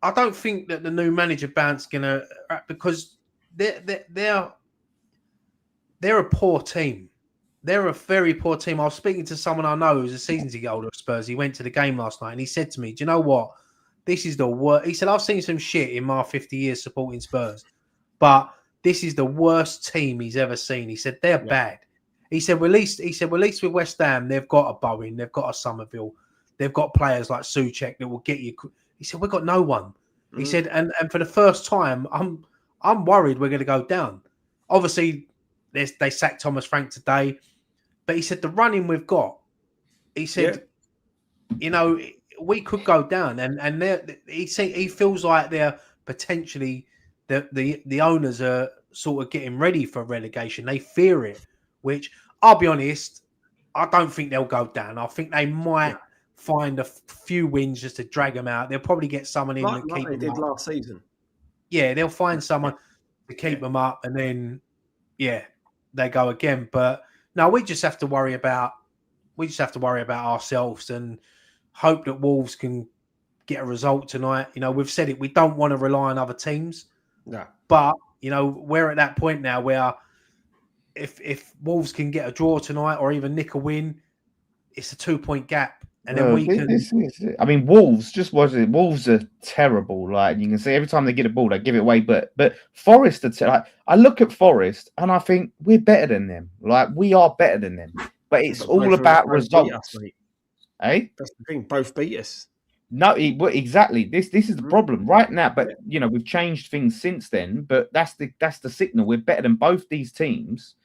I don't think that the new manager bounce gonna, because they're a poor team. They're a very poor team. I was speaking to someone I know who's a season ticket holder of Spurs. He went to the game last night and he said to me, "Do you know what? This is the worst." He said, "I've seen some shit in my 50 years supporting Spurs, but this is the worst team he's ever seen." He said they're bad. He said, "At least with West Ham, they've got a Bowen, they've got a Somerville, they've got players like Souček that will get you." He said, "We've got no one." He said, and for the first time, I'm worried we're going to go down. Obviously, they sacked Thomas Frank today, but he said the running we've got. He said, we could go down, and he feels like they're potentially the owners are sort of getting ready for relegation. They fear it, which I'll be honest, I don't think they'll go down. I think they might find a few wins just to drag them out. They'll probably get someone in that like keep they them did up. last season. Yeah, they'll find someone to keep them up, and then they go again. But no, we just have to worry about ourselves and hope that Wolves can get a result tonight. You know, we've said it. We don't want to rely on other teams. No, but we're at that point now where if Wolves can get a draw tonight or even nick a win, it's a 2-point gap, and then we can. I mean, Wolves Wolves are terrible. Like you can see, every time they get a ball, they give it away. But Forest are like, I look at Forest and I think we're better than them. Like we are better than them. But it's all about results. That's the thing. Both beat us. No, exactly. This is the problem right now. But we've changed things since then. But that's the signal. We're better than both these teams.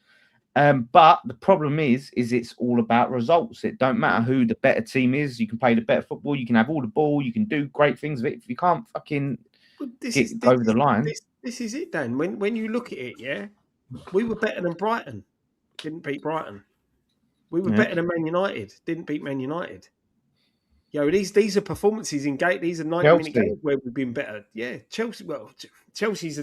But the problem is it's all about results. It don't matter who the better team is. You can play the better football. You can have all the ball. You can do great things with it. If you can't fucking go over the line, this is it, Dan. When you look at it, we were better than Brighton. Didn't beat Brighton. We were better than Man United. Didn't beat Man United. These are performances in gate. These are 90-minute games where we've been better. Yeah, Chelsea. Well, Chelsea's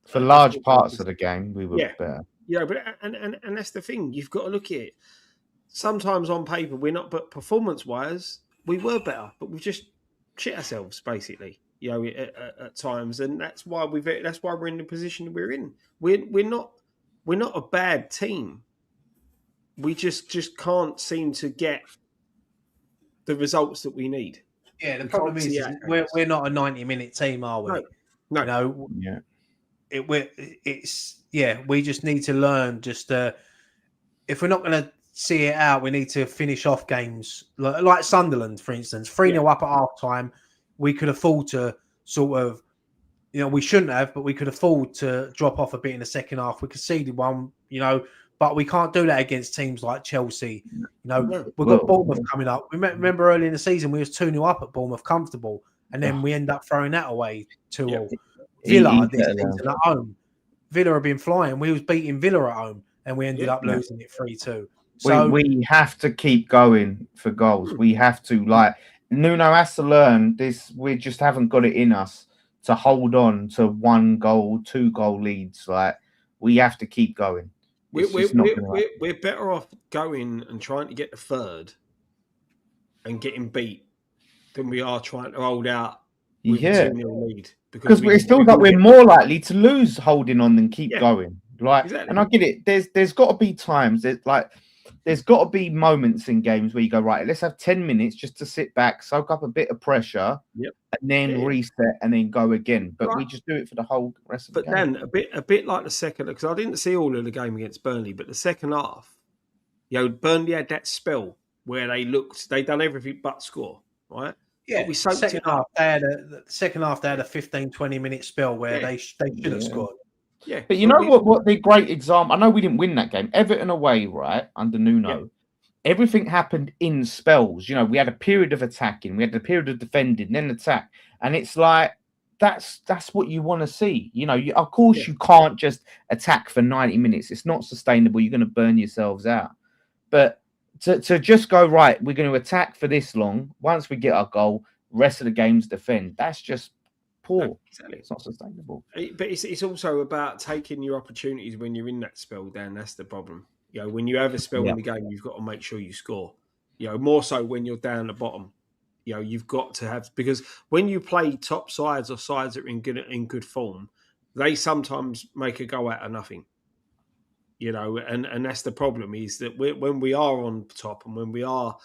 for large parts of the game we were better. Yeah, but and that's the thing. You've got to look at it. Sometimes on paper we're not, but performance-wise we were better. But we just shit ourselves basically. At times, and that's why we're in the position we're in. We're not a bad team. We just can't seem to get the results that we need. Yeah, the problem is we're not a 90-minute team, are we? No. We just need to learn. If we're not going to see it out, we need to finish off games like Sunderland, for instance. 3-0 up at half time. We could afford to sort of, we shouldn't have, but we could afford to drop off a bit in the second half. We conceded one, but we can't do that against teams like Chelsea. We've got Bournemouth coming up. Remember early in the season, we was 2-0 up at Bournemouth comfortable, and then we end up throwing that away 2-0. Villa this season at home. Villa have been flying. We was beating Villa at home, and we ended up losing it 3-2. So we have to keep going for goals. We have to. Like Nuno has to learn this. We just haven't got it in us to hold on to 1 goal, 2 goal leads. Like we have to keep going. We're better off going and trying to get the third and getting beat than we are trying to hold out with a 2-0 lead. Because we're more likely to lose holding on than keep going. Like, exactly. And I get it. There's got to be times. There's got to be moments in games where you go, right, let's have 10 minutes just to sit back, soak up a bit of pressure, and then reset and then go again. But we just do it for the whole rest of the game. But then a bit like the second, because I didn't see all of the game against Burnley, but the second half, Burnley had that spell where they done everything but score, right? Yeah, we second half, they had a 15-20 minute spell where they should have scored. Yeah, but what the great example? I know we didn't win that game. Everton away, right, under Nuno. Everything happened in spells. We had a period of attacking, we had a period of defending, then attack, and it's like that's what you want to see. Of course you can't just attack for 90 minutes. It's not sustainable. You're going to burn yourselves out. But to just go, right, we're going to attack for this long. Once we get our goal, rest of the game's defend. That's just poor. No, exactly. It's not sustainable. But it's also about taking your opportunities when you're in that spell, Dan. That's the problem. When you have a spell in the game, you've got to make sure you score. More so when you're down the bottom. You've got to have, because when you play top sides or sides that are in good form, they sometimes make a go out of nothing. And that's the problem, is that when we are on top and when we are,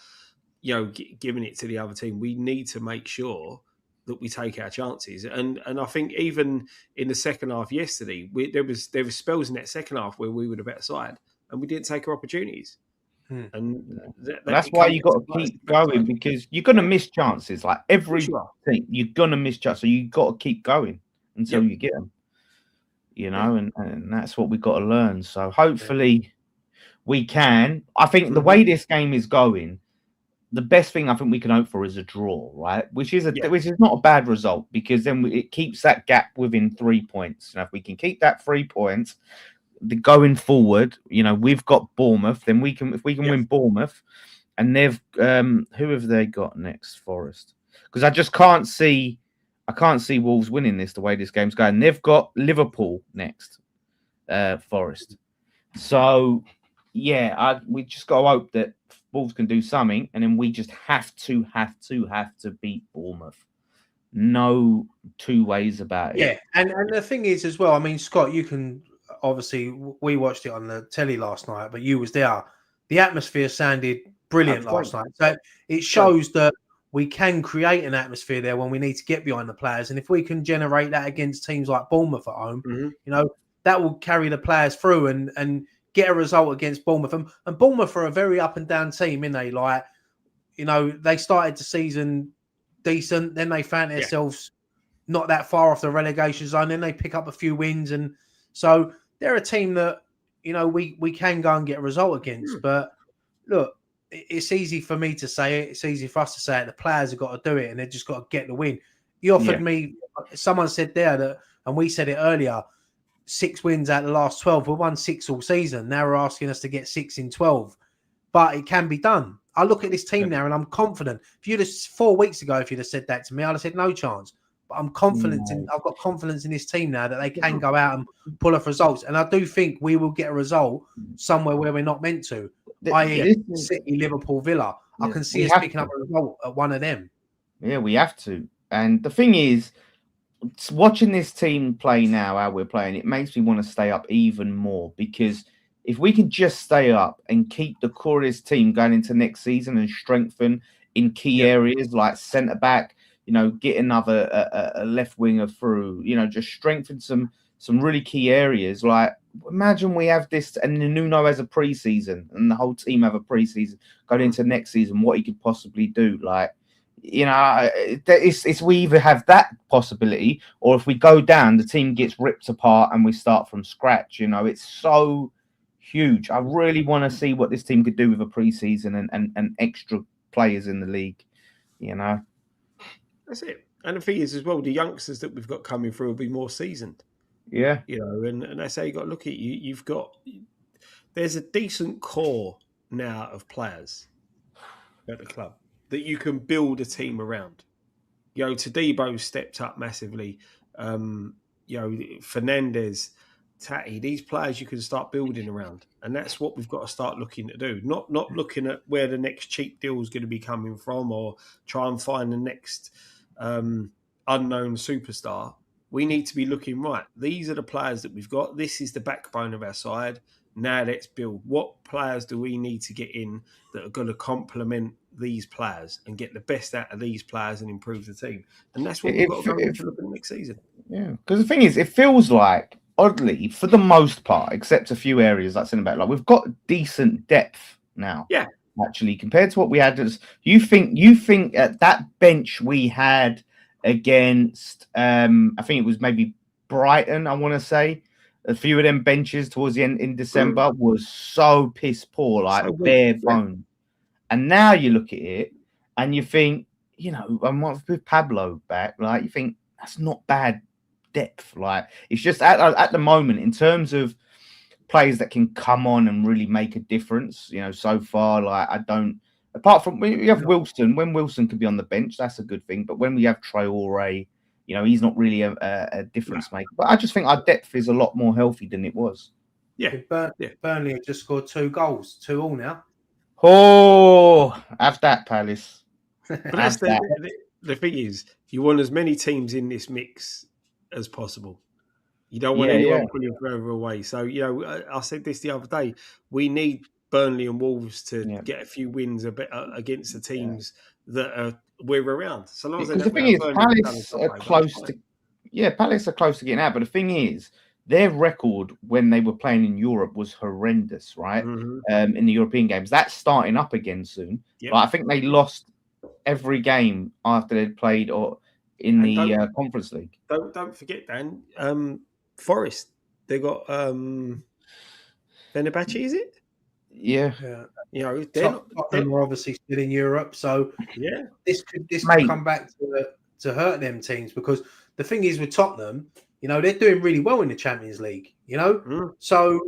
giving it to the other team, we need to make sure that we take our chances. And I think even in the second half yesterday, there was spells in that second half where we were the better side and we didn't take our opportunities. And that's why you got to keep going, because you're going to miss chances. Like every thing, you're going to miss chances. So you got to keep going until you get them. And that's what we've got to learn. So hopefully we can. I think the way this game is going, the best thing I think we can hope for is a draw, right? Which is not a bad result, because then it keeps that gap within 3 points. And if we can keep that 3 points, going forward, we've got Bournemouth. Then if we can win Bournemouth, and they've who have they got next? Forest, because I just can't see. I can't see Wolves winning this the way this game's going. They've got Liverpool next, Forest. So, yeah, we just got to hope that Wolves can do something, and then we just have to beat Bournemouth. No two ways about it. Yeah, and the thing is as well, I mean, Scott, you can obviously, we watched it on the telly last night, but you was there. The atmosphere sounded brilliant last night. So it shows that we can create an atmosphere there when we need to get behind the players. And if we can generate that against teams like Bournemouth at home, you know, that will carry the players through and get a result against Bournemouth. And Bournemouth are a very up and down team, innit they? Like, you know, they started the season decent, then they found themselves not that far off the relegation zone, then they pick up a few wins. And so they're a team that, you know, we can go and get a result against. But look, it's easy for me to say it. It's easy for us to say it. The players have got to do it, and they've just got to get the win. You offered me, someone said there that, and we said it earlier, 6 wins out of the last 12. We won 6 all season. Now we're asking us to get 6 in 12. But it can be done. I look at this team now, and I'm confident. If you'd have 4 weeks ago, if you'd have said that to me, I'd have said no chance. But I'm confident I've got confidence in this team now that they can go out and pull off results. And I do think we will get a result somewhere where we're not meant to, i.e. City, Liverpool, Villa. I can see us picking up a result at one of them. Yeah, we have to. And the thing is, watching this team play now, how we're playing, it makes me want to stay up even more, because if we can just stay up and keep the core of this team going into next season and strengthen in key areas like centre back, you know, get another a left winger through, you know, just strengthen some really key areas. Like, imagine we have this and Nuno has a pre-season and the whole team have a pre-season going into next season, what he could possibly do. Like, you know, it's we either have that possibility, or if we go down, the team gets ripped apart and we start from scratch. You know, it's so huge. I really want to see what this team could do with a pre-season and extra players in the league, you know. That's it. And the thing is, as well, the youngsters that we've got coming through will be more seasoned. Yeah. You know, and that's how you got to look at you. You've got, there's a decent core now of players at the club that you can build a team around. You know, Tadibo stepped up massively. You know, Fernandez, Tati, these players you can start building around. And that's what we've got to start looking to do. Not looking at where the next cheap deal is going to be coming from, or try and find the next unknown superstar. We need to be looking, right, these are the players that we've got. This is the backbone of our side. Now let's build. What players do we need to get in that are going to complement these players and get the best out of these players and improve the team? And that's what we've got to go into look at next season. Yeah, because the thing is, it feels like, oddly, for the most part, except a few areas like centre back, like we've got decent depth now. Yeah, actually, compared to what we had. You think at that bench we had against, I think it was maybe Brighton, I want to say. A few of them benches towards the end in December was so piss poor, like so bare bone. And now you look at it and you think, you know, with Pablo back, like you think that's not bad depth. Like it's just at the moment in terms of players that can come on and really make a difference. You know, so far, like I don't. Apart from we have Wilson, when Wilson could be on the bench, that's a good thing. But when we have Traore, you know, he's not really a difference maker. But I just think our depth is a lot more healthy than it was. Yeah, Burnley have just scored 2 goals, 2-2 now. Oh, have that, Palace. But that's the thing is, you want as many teams in this mix as possible. You don't want anyone pulling further away. So, you know, I said this the other day. We need Burnley and Wolves to get a few wins against the teams that we're around. So long as the thing is, Palace are close to. Yeah, Palace are close to getting out. But the thing is, their record when they were playing in Europe was horrendous, right? Mm-hmm. In the European games, that's starting up again soon. Yep. But I think they lost every game after they'd played or in the Conference League. Don't forget, Dan. Forest, they got Fenerbahce, is it? Yeah. You know, Tottenham are obviously still in Europe, so this could come back to hurt them teams, because the thing is with Tottenham, you know, they're doing really well in the Champions League, you know? So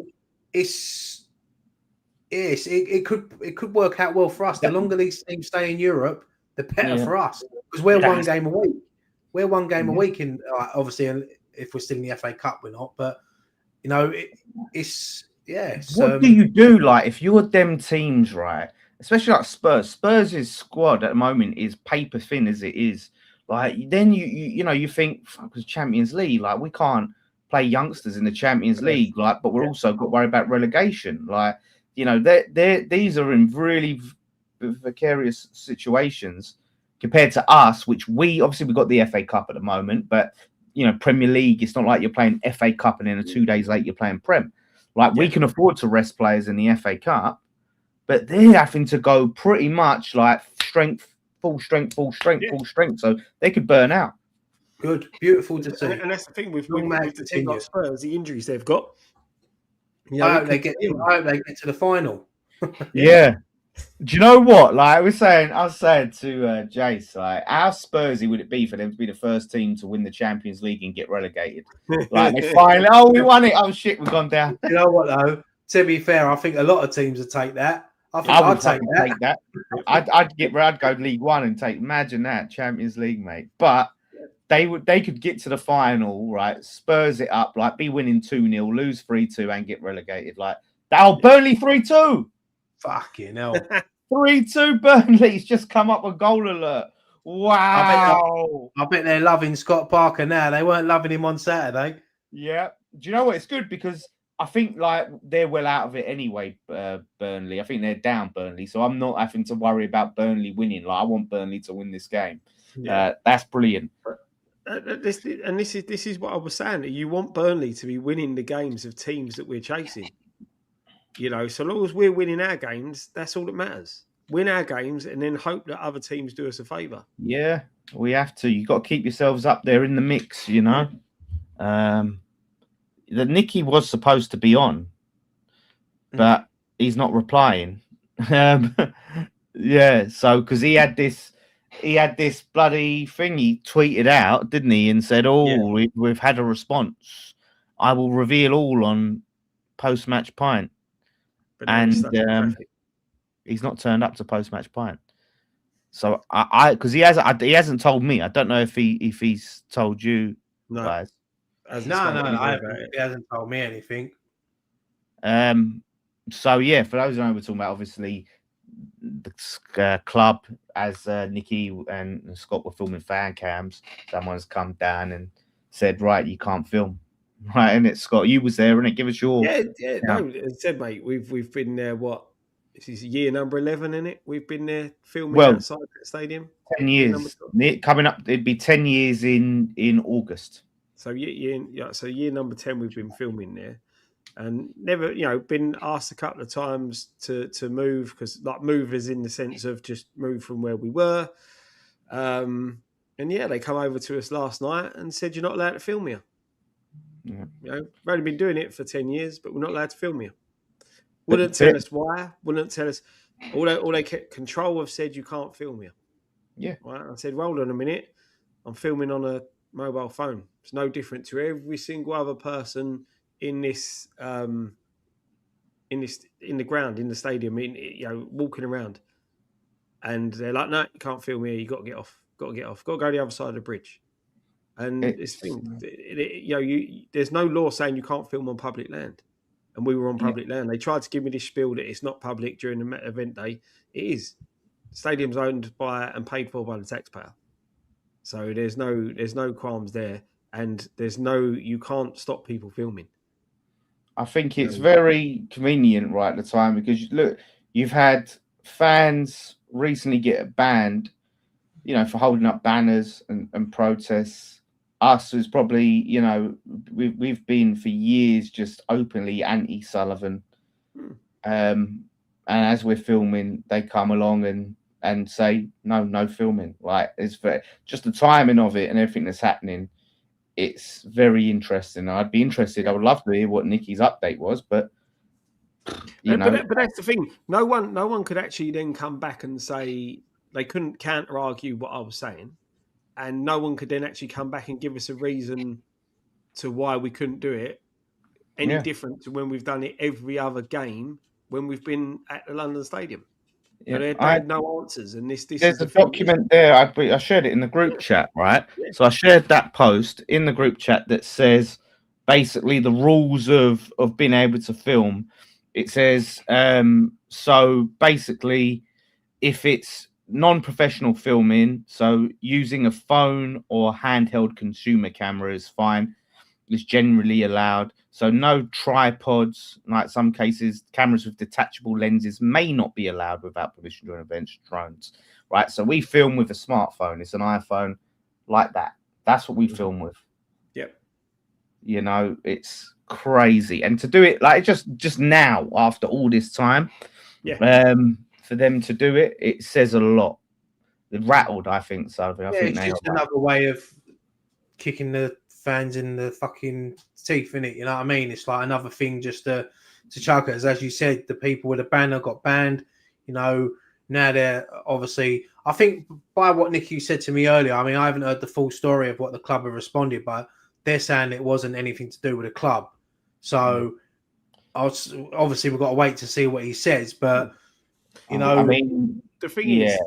Yes, it could work out well for us. The longer these teams stay in Europe, the better for us, because we're one game a week. We're one game a week in, obviously, and if we're still in the FA Cup, we're not. But you know, it's What do you do, like, if you're them teams, right? Especially like Spurs. Spurs' squad at the moment is paper thin as it is. Like, then you think, because Champions League, like, we can't play youngsters in the Champions League, like, but we're also got to worry about relegation. Like, these are in really precarious situations compared to us, which we got the FA Cup at the moment, but Premier League, it's not like you're playing FA Cup and then 2 days later you're playing Prem. Like, we can afford to rest players in the FA Cup, but they're having to go pretty much like full strength. So they could burn out. Good, beautiful to see. And that's the thing with the team like Spurs, the injuries they've got. I hope they get to the final. Yeah. Do you know what? Like I was saying to Jace, like, how Spursy would it be for them to be the first team to win the Champions League and get relegated? Like, they finally, we won it. Oh shit, we've gone down. You know what though? To be fair, I think a lot of teams would take that. I would take that. I'd go League One and imagine that Champions League, mate. But they could get to the final, right? Spurs it up, like be winning 2-0, lose 3-2, and get relegated. Like, Burnley 3-2. Fucking hell. 3-2 Burnley's just come up with goal alert. Wow. I bet they're loving Scott Parker now. They weren't loving him on Saturday. Yeah. Do you know what? It's good because I think like they're well out of it anyway, Burnley. I think they're down Burnley. So I'm not having to worry about Burnley winning. Like, I want Burnley to win this game. Yeah. That's brilliant. This is what I was saying. You want Burnley to be winning the games of teams that we're chasing. So long as we're winning our games, that's all that matters. Win our games and then hope that other teams do us a favour. Yeah, we have to. You've got to keep yourselves up there in the mix, The Nicky was supposed to be on, but he's not replying. Yeah, so because he had this bloody thing he tweeted out, didn't he? And said, we've had a response. I will reveal all on post-match Pint. And he's not turned up to post-match Pint. So I because he hasn't told me. I don't know if he's told you guys. No, he hasn't told me anything. So yeah, for those who know, we're talking about obviously the club, as Nicky and Scott were filming fan cams. Someone's come down and said, right, you can't film. Right, and it's Scott. You was there, and give us your No, as I said, mate, we've been there. What, this is year number 11, isn't it? We've been there filming outside the stadium. 10 years coming up. It'd be 10 years in August. So year number 10, we've been filming there, and never been asked a couple of times to move, because like move is in the sense of just move from where we were. And they come over to us last night and said, you're not allowed to film here. Yeah. We've only been doing it for 10 years, but we're not allowed to film here. Wouldn't tell us why. Wouldn't tell us. All they control have said you can't film here. Yeah. Right. I said, hold on a minute. I'm filming on a mobile phone. It's no different to every single other person in this, in the ground, in the stadium, walking around. And they're like, no, you can't film here. You got to get off. Got to go the other side of the bridge. And there's no law saying you can't film on public land, and we were on public land. They tried to give me this spiel that it's not public during the event day. It is. The stadium's owned by and paid for by the taxpayer, so there's no qualms there, and you can't stop people filming. I think it's very convenient right at the time, because look, you've had fans recently get banned, for holding up banners and protests. Us is probably, we've been for years just openly anti-Sullivan. And as we're filming, they come along and say, no filming. Like, it's just the timing of it and everything that's happening. It's very interesting. I'd be interested. I would love to hear what Nicky's update was, but But that's the thing. No one could actually then come back and say, they couldn't counter argue what I was saying. And no one could then actually come back and give us a reason to why we couldn't do it any different to when we've done it every other game when we've been at the London Stadium. Yeah, they had no answers, and this there's is the a thing. document there. I shared it in the group chat, right? Yeah. So I shared that post in the group chat that says basically the rules of being able to film. It says so basically if it's non-professional filming, so using a phone or handheld consumer camera is fine. Is generally allowed. So no tripods, like some cases, cameras with detachable lenses may not be allowed without permission during events, drones, right? So we film with a smartphone. It's an iPhone like that. That's what we film with. Yep. You know, it's crazy. And to do it like just now after all this time, for them to do it, it says a lot. It rattled, I think so. I think it's just another way of kicking the fans in the fucking teeth, innit? You know what I mean? It's like another thing just to chuck it. As you said, the people with a banner got banned. You know, now they're obviously. I think by what Nicky said to me earlier. I mean, I haven't heard the full story of what the club have responded, but they're saying it wasn't anything to do with the club. So, obviously, we've got to wait to see what he says. But you know, I mean, the thing is.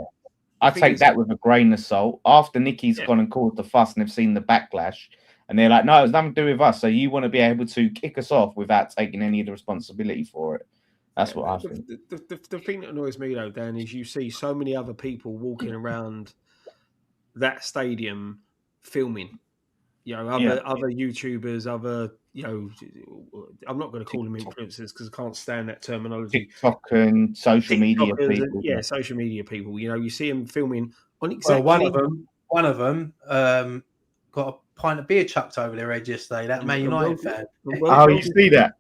I take that with a grain of salt. After Nicky's gone and caused the fuss and they've seen the backlash, and they're like, no, it's nothing to do with us. So you want to be able to kick us off without taking any of the responsibility for it. That's what I think. The thing that annoys me, though, Dan, is you see so many other people walking around that stadium filming. You know, other YouTubers, I'm not going to call them influencers because I can't stand that terminology. TikTok and social media people. Social media people. You know, you see them filming on exactly. Well, one of them got a pint of beer chucked over their head yesterday. That Man United fan. You see that?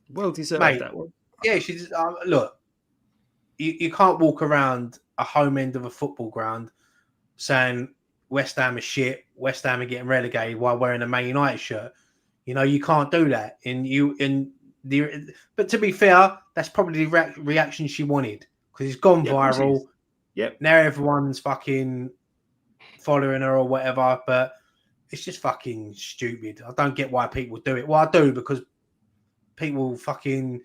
Well deserved, that one. Yeah, she's look. You can't walk around a home end of a football ground saying West Ham is shit, West Ham are getting relegated while wearing a Man United shirt. You know, you can't do that. But to be fair, that's probably the reaction she wanted because it's gone viral. Yep. Now everyone's fucking following her or whatever, but it's just fucking stupid. I don't get why people do it. Well, I do because people fucking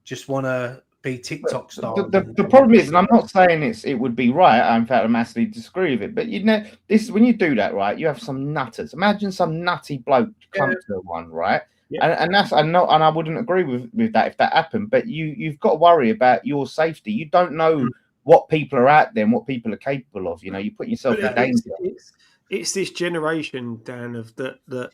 just want to be TikTok stars. The problem is, and I'm not saying it would be right. In fact, I massively disagree with it. But you know, this is when you do that, right? You have some nutters. Imagine some nutty bloke come to one, right? Yeah. And that's and I wouldn't agree with that if that happened. But you've got to worry about your safety. You don't know what people are out there and what people are capable of. You know, you put yourself in danger. It's this generation, Dan, of that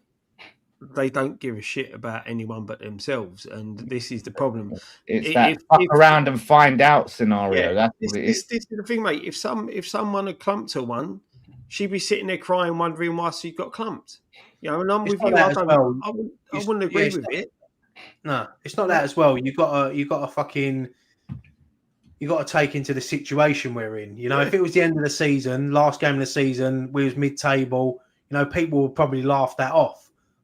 they don't give a shit about anyone but themselves, and this is the problem. It's that fuck around and find out scenario. That's what it is. This is the thing, mate. If someone had clumped to one, she'd be sitting there crying, wondering why she got clumped. You know, and I'm with you. I wouldn't agree with it. No, it's not that as well. You got to take into the situation we're in. You know, if it was the end of the season, last game of the season, we was mid-table. You know, people would probably laugh that off.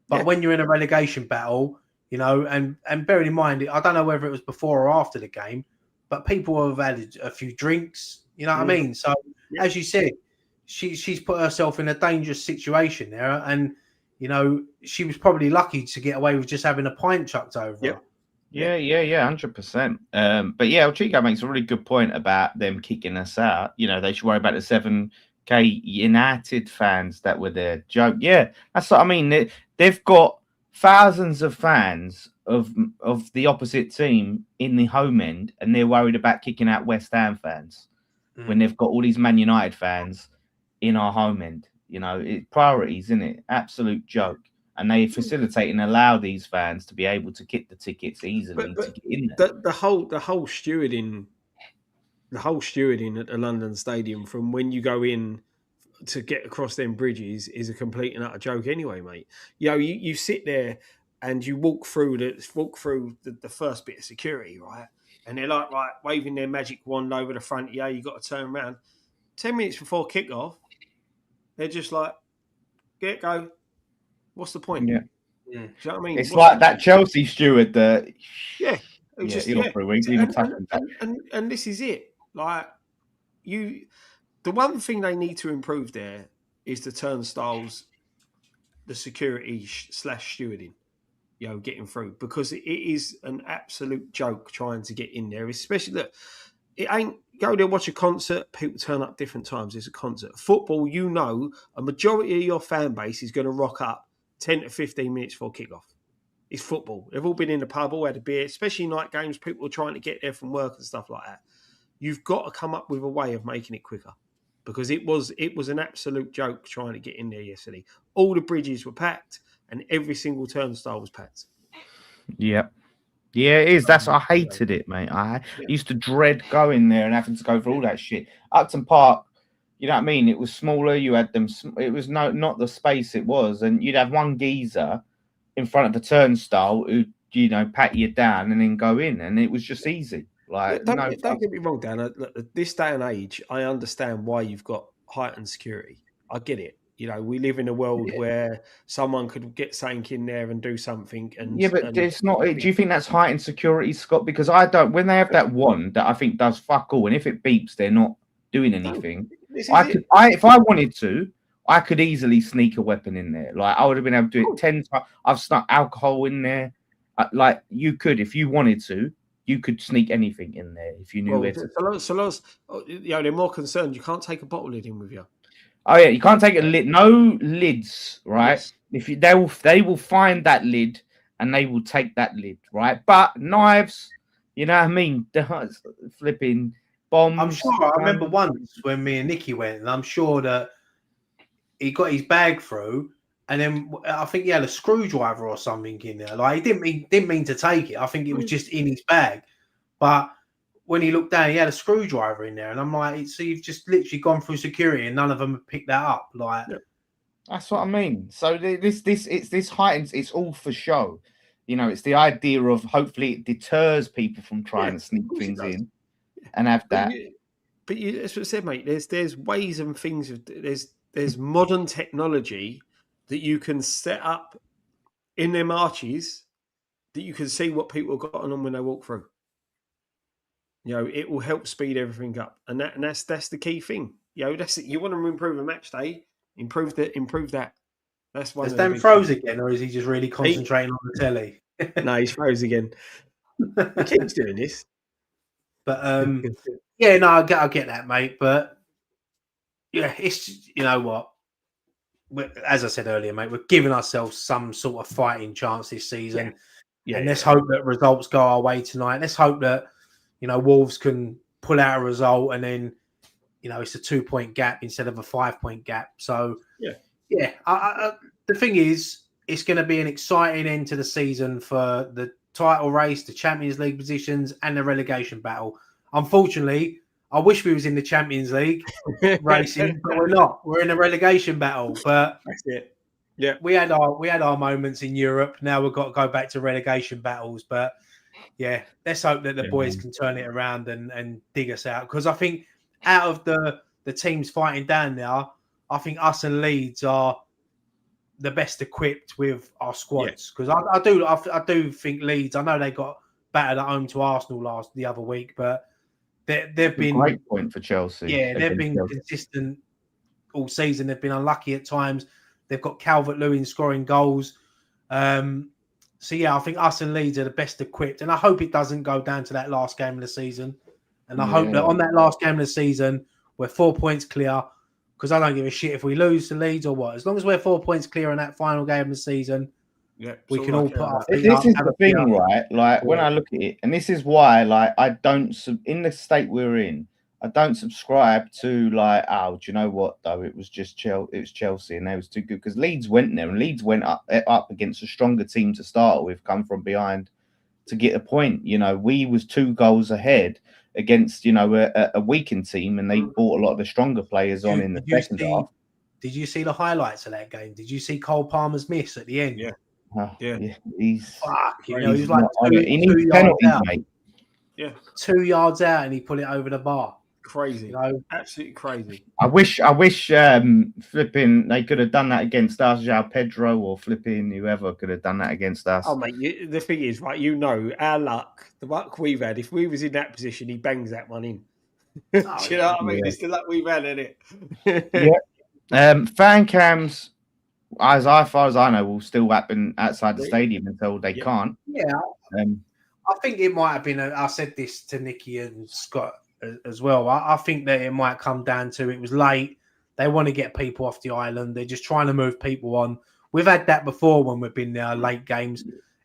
But when you're in a relegation battle, you know, and bearing in mind, I don't know whether it was before or after the game, but people have had a few drinks. You know what I mean? So, as you said, she's put herself in a dangerous situation there, and you know, she was probably lucky to get away with just having a pint chucked over her. Yeah, 100%. But yeah, Chico makes a really good point about them kicking us out. You know, they should worry about the 7K United fans that were there. Joke. Yeah, that's what I mean. They've got thousands of fans of the opposite team in the home end, and they're worried about kicking out West Ham fans when they've got all these Man United fans in our home end. You know, it's priorities, isn't it? Absolute joke. And they facilitate and allow these fans to be able to get the tickets easily to get in there. The whole stewarding at the London Stadium from when you go in to get across them bridges is a complete and utter joke anyway, mate. You know, you sit there and you walk through the first bit of security, right? And they're like, right, waving their magic wand over the front. Yeah, you got to turn around. 10 minutes before kickoff, they're just like, get go. What's the point? Yeah. Do you know what I mean? It's like that Chelsea steward that. And this is it. Like the one thing they need to improve there is the turnstiles, the security / stewarding. getting through, because it is an absolute joke trying to get in there, especially that it ain't go there, watch a concert, people turn up different times. It's a concert. Football, a majority of your fan base is going to rock up 10 to 15 minutes before kickoff. It's football. They've all been in the pub, all had a beer, especially night games. People are trying to get there from work and stuff like that. You've got to come up with a way of making it quicker, because it was an absolute joke trying to get in there yesterday. All the bridges were packed and every single turnstile was packed. Yeah. Yeah, it is. I hated it, mate. I used to dread going there and having to go through all that shit. Upton Park, you know what I mean? It was smaller. You had them. It was not the space it was, and you'd have one geezer in front of the turnstile who pat you down and then go in, and it was just easy. Like, don't get me wrong, Dan. At this day and age, I understand why you've got heightened security. I get it. We live in a world where someone could get something in there and do something. But it's not. Do you think that's heightened security, Scott? Because I don't. When they have that wand that I think does fuck all, and if it beeps, they're not doing anything. If I wanted to, I could easily sneak a weapon in there. Like, I would have been able to do it 10 times. I've snuck alcohol in there. Like, you could, if you wanted to, you could sneak anything in there if you knew where to. So long as they're more concerned, you can't take a bottle lid in with you. Oh yeah, you can't take a lid. No lids, right? Yes. They will find that lid and they will take that lid, right? But knives, you know what I mean? Flipping bombs. I'm sure. I remember once when me and Nicky went, and I'm sure that he got his bag through, and then I think he had a screwdriver or something in there. Like, he didn't mean to take it. I think it was just in his bag, but when he looked down, he had a screwdriver in there, and I'm like, so you've just literally gone through security, and none of them have picked that up. Like, that's what I mean. So it's heightened. It's all for show. It's the idea of hopefully it deters people from trying to sneak things in and have that. But that's what I said, mate. There's ways and things. There's modern technology that you can set up in their marches that you can see what people have got on when they walk through. It will help speed everything up, and that's the key thing. That's it. You want to improve a match day, improve that. That's one. Is Dan froze again, or is he just really concentrating on the telly? No, he's froze again. He keeps doing this. But I get that, mate. But yeah, it's what. As I said earlier, mate, we're giving ourselves some sort of fighting chance this season, and let's hope that results go our way tonight. Let's hope that Wolves can pull out a result, and then it's a 2-point gap instead of a 5-point gap. So the thing is, it's going to be an exciting end to the season for the title race, the Champions League positions, and the relegation battle. Unfortunately, I wish we was in the Champions League racing, but we're not. We're in a relegation battle. But that's it. Yeah, we had our moments in Europe. Now we've got to go back to relegation battles. But yeah, let's hope that the boys can turn it around and dig us out. Because I think out of the teams fighting down now, I think us and Leeds are the best equipped with our squads. Because I do think Leeds. I know they got battered at home to Arsenal the other week, but they've been a great point for Chelsea. Yeah, they've been consistent all season. They've been unlucky at times. They've got Calvert-Lewin scoring goals. So yeah, I think us and Leeds are the best equipped, and I hope it doesn't go down to that last game of the season. And I hope that on that last game of the season, we're 4 points clear. Because I don't give a shit if we lose to Leeds or what. As long as we're 4 points clear on that final game of the season, we can all put our feet up. This is the thing, right? Like, when I look at it, and this is why, like, I don't, in the state we're in, I don't subscribe to, like, do you know what, though? It was just Chelsea, and they was too good. Because Leeds went there, and Leeds went up against a stronger team to start with, come from behind to get a point. We was 2 goals ahead against, a weakened team, and they brought a lot of the stronger players on in the second half. Did you see the highlights of that game? Did you see Cole Palmer's miss at the end? He's he's like he needs penalties, mate. 2 yards out, and he put it over the bar. Crazy, absolutely crazy. I wish flipping they could have done that against us. João Pedro or flipping whoever could have done that against us. Oh mate, the thing is, right? Our luck, the luck we've had. If we was in that position, he bangs that one in. Do you know what I mean? It's the luck we've had, isn't it? Fan cams as far as I know, will still happen outside the stadium until they can't. Yeah. I think it might have been. I said this to Nicky and Scott as well. I think that it might come down to it was late. They want to get people off the island. They're just trying to move people on. We've had that before when we've been there late games.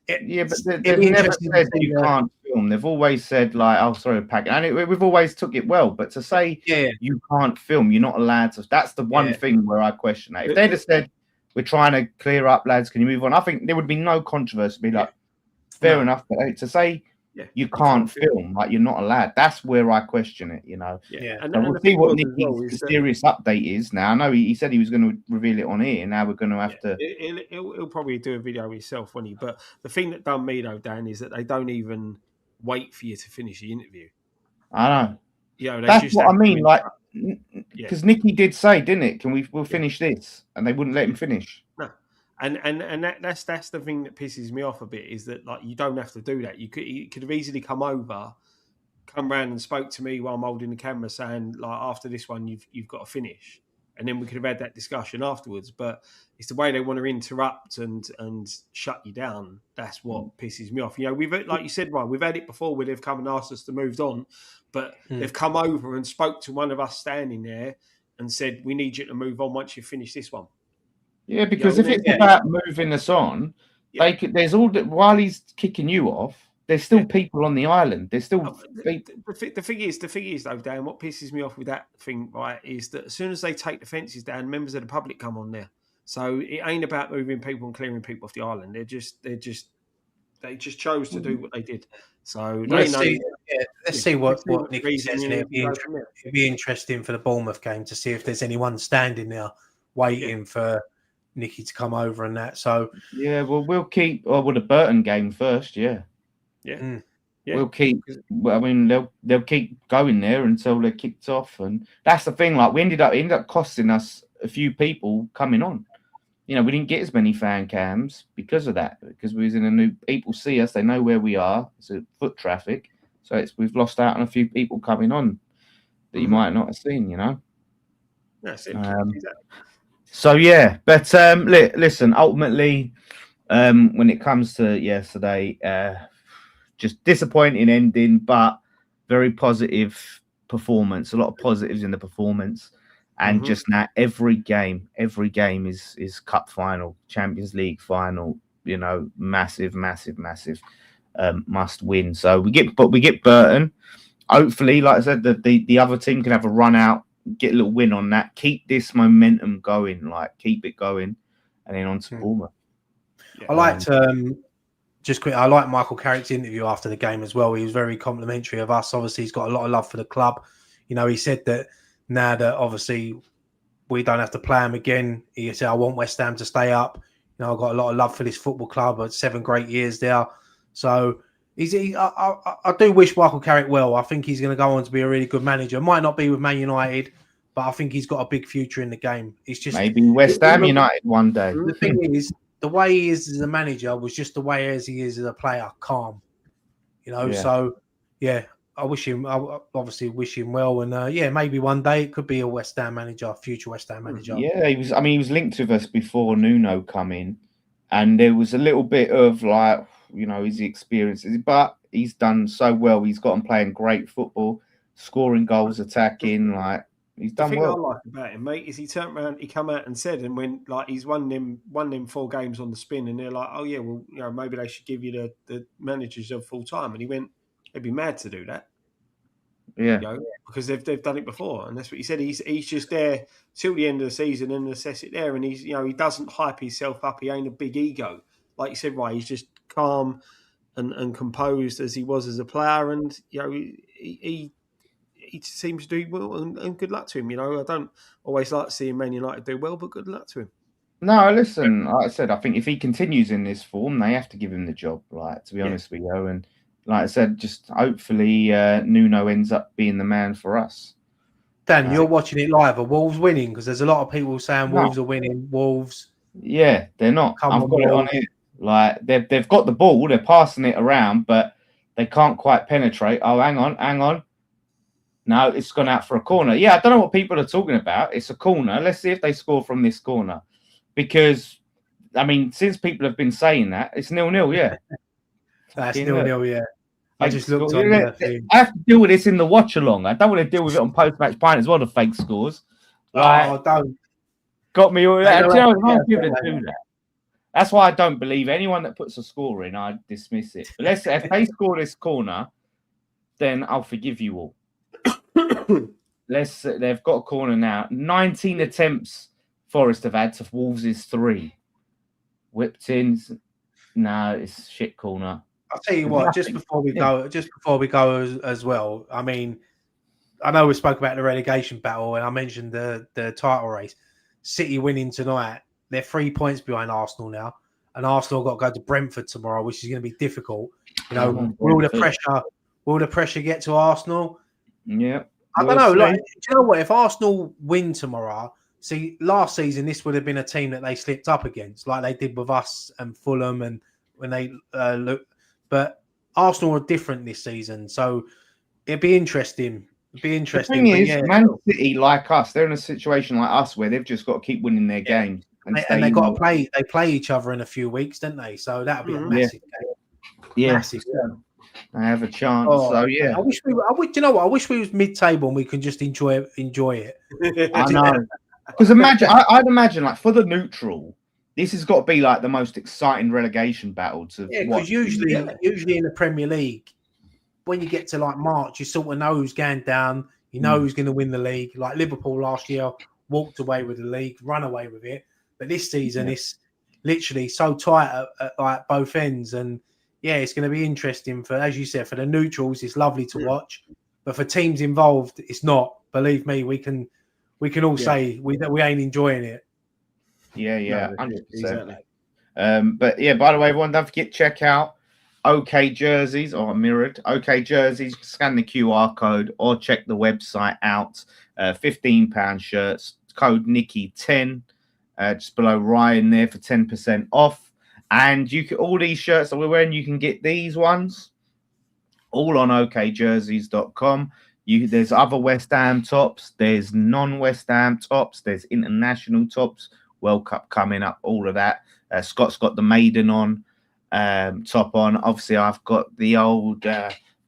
But they've never said you can't film. They've always said like, "Oh, sorry, pack," and we've always took it well. But to say you can't film, you're not allowed to. That's the one thing where I question that. If they'd have said, "We're trying to clear up, lads, can you move on?" I think there would be no controversy. Be like, fair enough. But to say you can't film, like you're not allowed, that's where I question it. You know. And we'll see what Nicky's serious update is now. I know he said he was going to reveal it on here, and now we're going to have to. He'll probably do a video himself, won't he? But the thing that done me though, Dan, is that they don't even wait for you to finish the interview. I know. You know, that's what I mean. Like, because Nicky did say, didn't it? We'll finish this, and they wouldn't let him finish. No. And that's the thing that pisses me off a bit is that like you don't have to do that. You could have easily come round and spoke to me while I'm holding the camera, saying like after this one you've got to finish, and then we could have had that discussion afterwards. But it's the way they want to interrupt and shut you down. That's what pisses me off. You know, we've like you said, right? We've had it before where they've come and asked us to move on, but they've come over and spoke to one of us standing there and said, "We need you to move on once you finish this one." Yeah, because if it's about moving us on, there's all that while he's kicking you off, there's still people on the island. There's still the thing is though, Dan, what pisses me off with that thing, right, is that as soon as they take the fences down, members of the public come on there. So it ain't about moving people and clearing people off the island. They just chose to do what they did. So let's see what Nicky says. It'd be interesting for the Bournemouth game to see if there's anyone standing there waiting for Nicky to come over and that. So we'll keep the Burton game first. We'll keep. I mean, they'll keep going there until they're kicked off, and that's the thing. Like we ended up costing us a few people coming on. You know, we didn't get as many fan cams because of that. Because we was in a new. People see us, they know where we are. It's a foot traffic, so we've lost out on a few people coming on that you might not have seen. You know. That's it. So but listen. Ultimately, when it comes to yesterday, just disappointing ending, but very positive performance. A lot of positives in the performance, and just now every game is cup final, Champions League final. You know, massive must win. So we get Burton. Hopefully, like I said, the other team can have a run out. Get a little win on that. Keep this momentum going. Like keep it going, and then on to Bournemouth. I liked just quick. I liked Michael Carrick's interview after the game as well. He was very complimentary of us. Obviously, he's got a lot of love for the club. You know, he said that now that obviously we don't have to play him again. He said, "I want West Ham to stay up." You know, I've got a lot of love for this football club. It's 7 great years there. So I do wish Michael Carrick well. I think he's going to go on to be a really good manager. Might not be with Man United, but I think he's got a big future in the game. It's just maybe West Ham United one day. The thing is, the way he is as a manager was just the way as he is as a player, calm. You know, so I wish him. I obviously wish him well, and maybe one day it could be a West Ham manager, future West Ham manager. Yeah, he was. I mean, he was linked with us before Nuno come in, and there was a little bit of like, you know, his experiences, but he's done so well. He's gotten playing great football, scoring goals, attacking. Like he's done well. The thing I like about him, mate, is he turned around, he come out and said, and when like he's won them 4 games on the spin, and they're like, oh yeah, well, you know, maybe they should give you the manager's job full time, and he went, they'd be mad to do that. Yeah, you know, because they've done it before, and that's what he said. He's just there till the end of the season and assess it there, and he's, you know, he doesn't hype himself up. He ain't a big ego, like you said, right? He's just calm and composed as he was as a player, and you know, he seems to do well, and good luck to him. You know, I don't always like seeing Man United do well, but good luck to him. No, listen, like I said, I think if he continues in this form, they have to give him the job. Like, to be honest with you, and like I said, just hopefully Nuno ends up being the man for us. Dan, you're watching it live. Are Wolves winning? Because there's a lot of people saying Wolves are winning. Wolves. Yeah, they're not. I've got it on here. Like they've got the ball, they're passing it around, but they can't quite penetrate. Oh, hang on. No, it's gone out for a corner. Yeah, I don't know what people are talking about. It's a corner. Let's see if they score from this corner. because I mean, since people have been saying that, it's 0-0. Yeah, that's 0-0. Yeah, I just looked on the thing. I have to deal with this in the watch along. I don't want to deal with it on post-match pint as well. The fake scores, like, don't. Got me all that. You know, do that. That's why I don't believe anyone that puts a score in. I dismiss it. But let's say if they score this corner, then I'll forgive you all. They've got a corner now. 19 attempts Forest have had to Wolves' 3. Whipped in. No, it's shit corner. I'll tell you what, just before we go as well, I mean, I know we spoke about the relegation battle and I mentioned the title race. City winning tonight. They're 3 points behind Arsenal now. And Arsenal got to go to Brentford tomorrow, which is going to be difficult. You know, will the pressure get to Arsenal? Yeah. I don't know. Like, do you know what? If Arsenal win tomorrow, see, last season this would have been a team that they slipped up against, like they did with us and Fulham, and when they looked. But Arsenal are different this season, so it'd be interesting. The thing is, Man City, like us, they're in a situation like us where they've just got to keep winning their games, and they got to play. They play each other in a few weeks, don't they? So that'd be a massive game. Yeah, massive game. I have a chance. So yeah, I wish we. You know what? I wish we was mid-table and we can just enjoy it. I know. Because I'd imagine, like, for the neutral, this has got to be like the most exciting relegation battle to because usually in the Premier League, when you get to like March, you sort of know who's going down. You know who's going to win the league. Like Liverpool last year walked away with the league, run away with it. But this season, it's literally so tight at like both ends, and it's going to be interesting for, as you said, for the neutrals. It's lovely to watch, but for teams involved, it's not. Believe me, we can all say we ain't enjoying it. Yeah, 100%. Exactly. But yeah, by the way, everyone, don't forget, check out OK Jerseys or Mirrored. OK Jerseys, scan the QR code or check the website out. £15 shirts, code Nicky10, just below Ryan there for 10% off. And you can, all these shirts that we're wearing, you can get these ones all on okjerseys.com. There's other West Ham tops, there's non-West Ham tops, there's international tops, World Cup coming up, all of that. Scott's got the Maiden on, top on. Obviously, I've got the old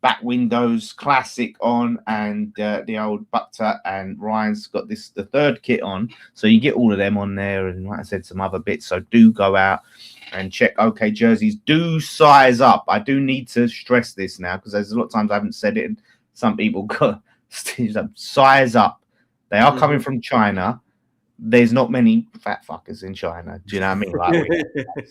back windows classic on, and the old Butter, and Ryan's got the third kit on. So you get all of them on there, and like I said, some other bits. So do go out and check OK Jerseys. Do size up. I do need to stress this now because there's a lot of times I haven't said it, and some people got size up. They are coming from China. There's not many fat fuckers in China. Do you know what I mean?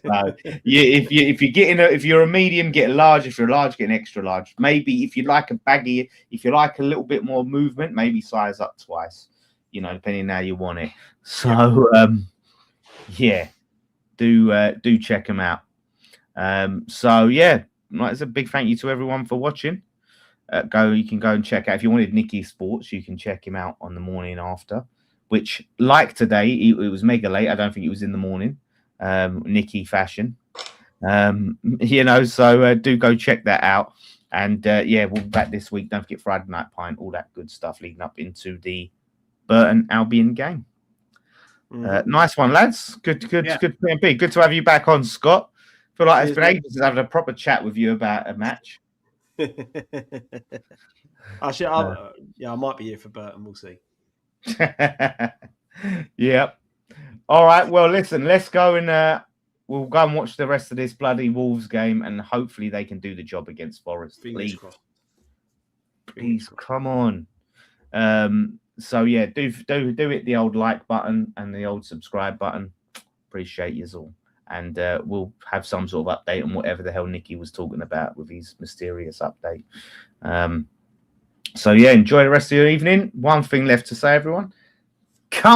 Like, so if you're a medium, get a large. If you're a large, get an extra large. Maybe if you like a baggy, if you like a little bit more movement, maybe size up twice. You know, depending on how you want it. So do check them out. It's a big thank you to everyone for watching. You can go and check out, if you wanted Nicky Sports, you can check him out on the morning after, which, like today, it was mega late. I don't think it was in the morning. Nicky fashion. So do go check that out. And we'll be back this week. Don't forget Friday Night Pint, all that good stuff leading up into the Burton Albion game. Nice one, lads. Good to be. Good to have you back on, Scott. I feel like it's been ages since having a proper chat with you about a match. Actually, I might be here for Burton. We'll see. Yeah. All right. Well, listen, let's go and we'll go and watch the rest of this bloody Wolves game, and hopefully they can do the job against Forest. Please, come on. So yeah, do hit the old like button and the old subscribe button. Appreciate you all, and we'll have some sort of update on whatever the hell Nicky was talking about with his mysterious update. So yeah, enjoy the rest of your evening. One thing left to say, everyone.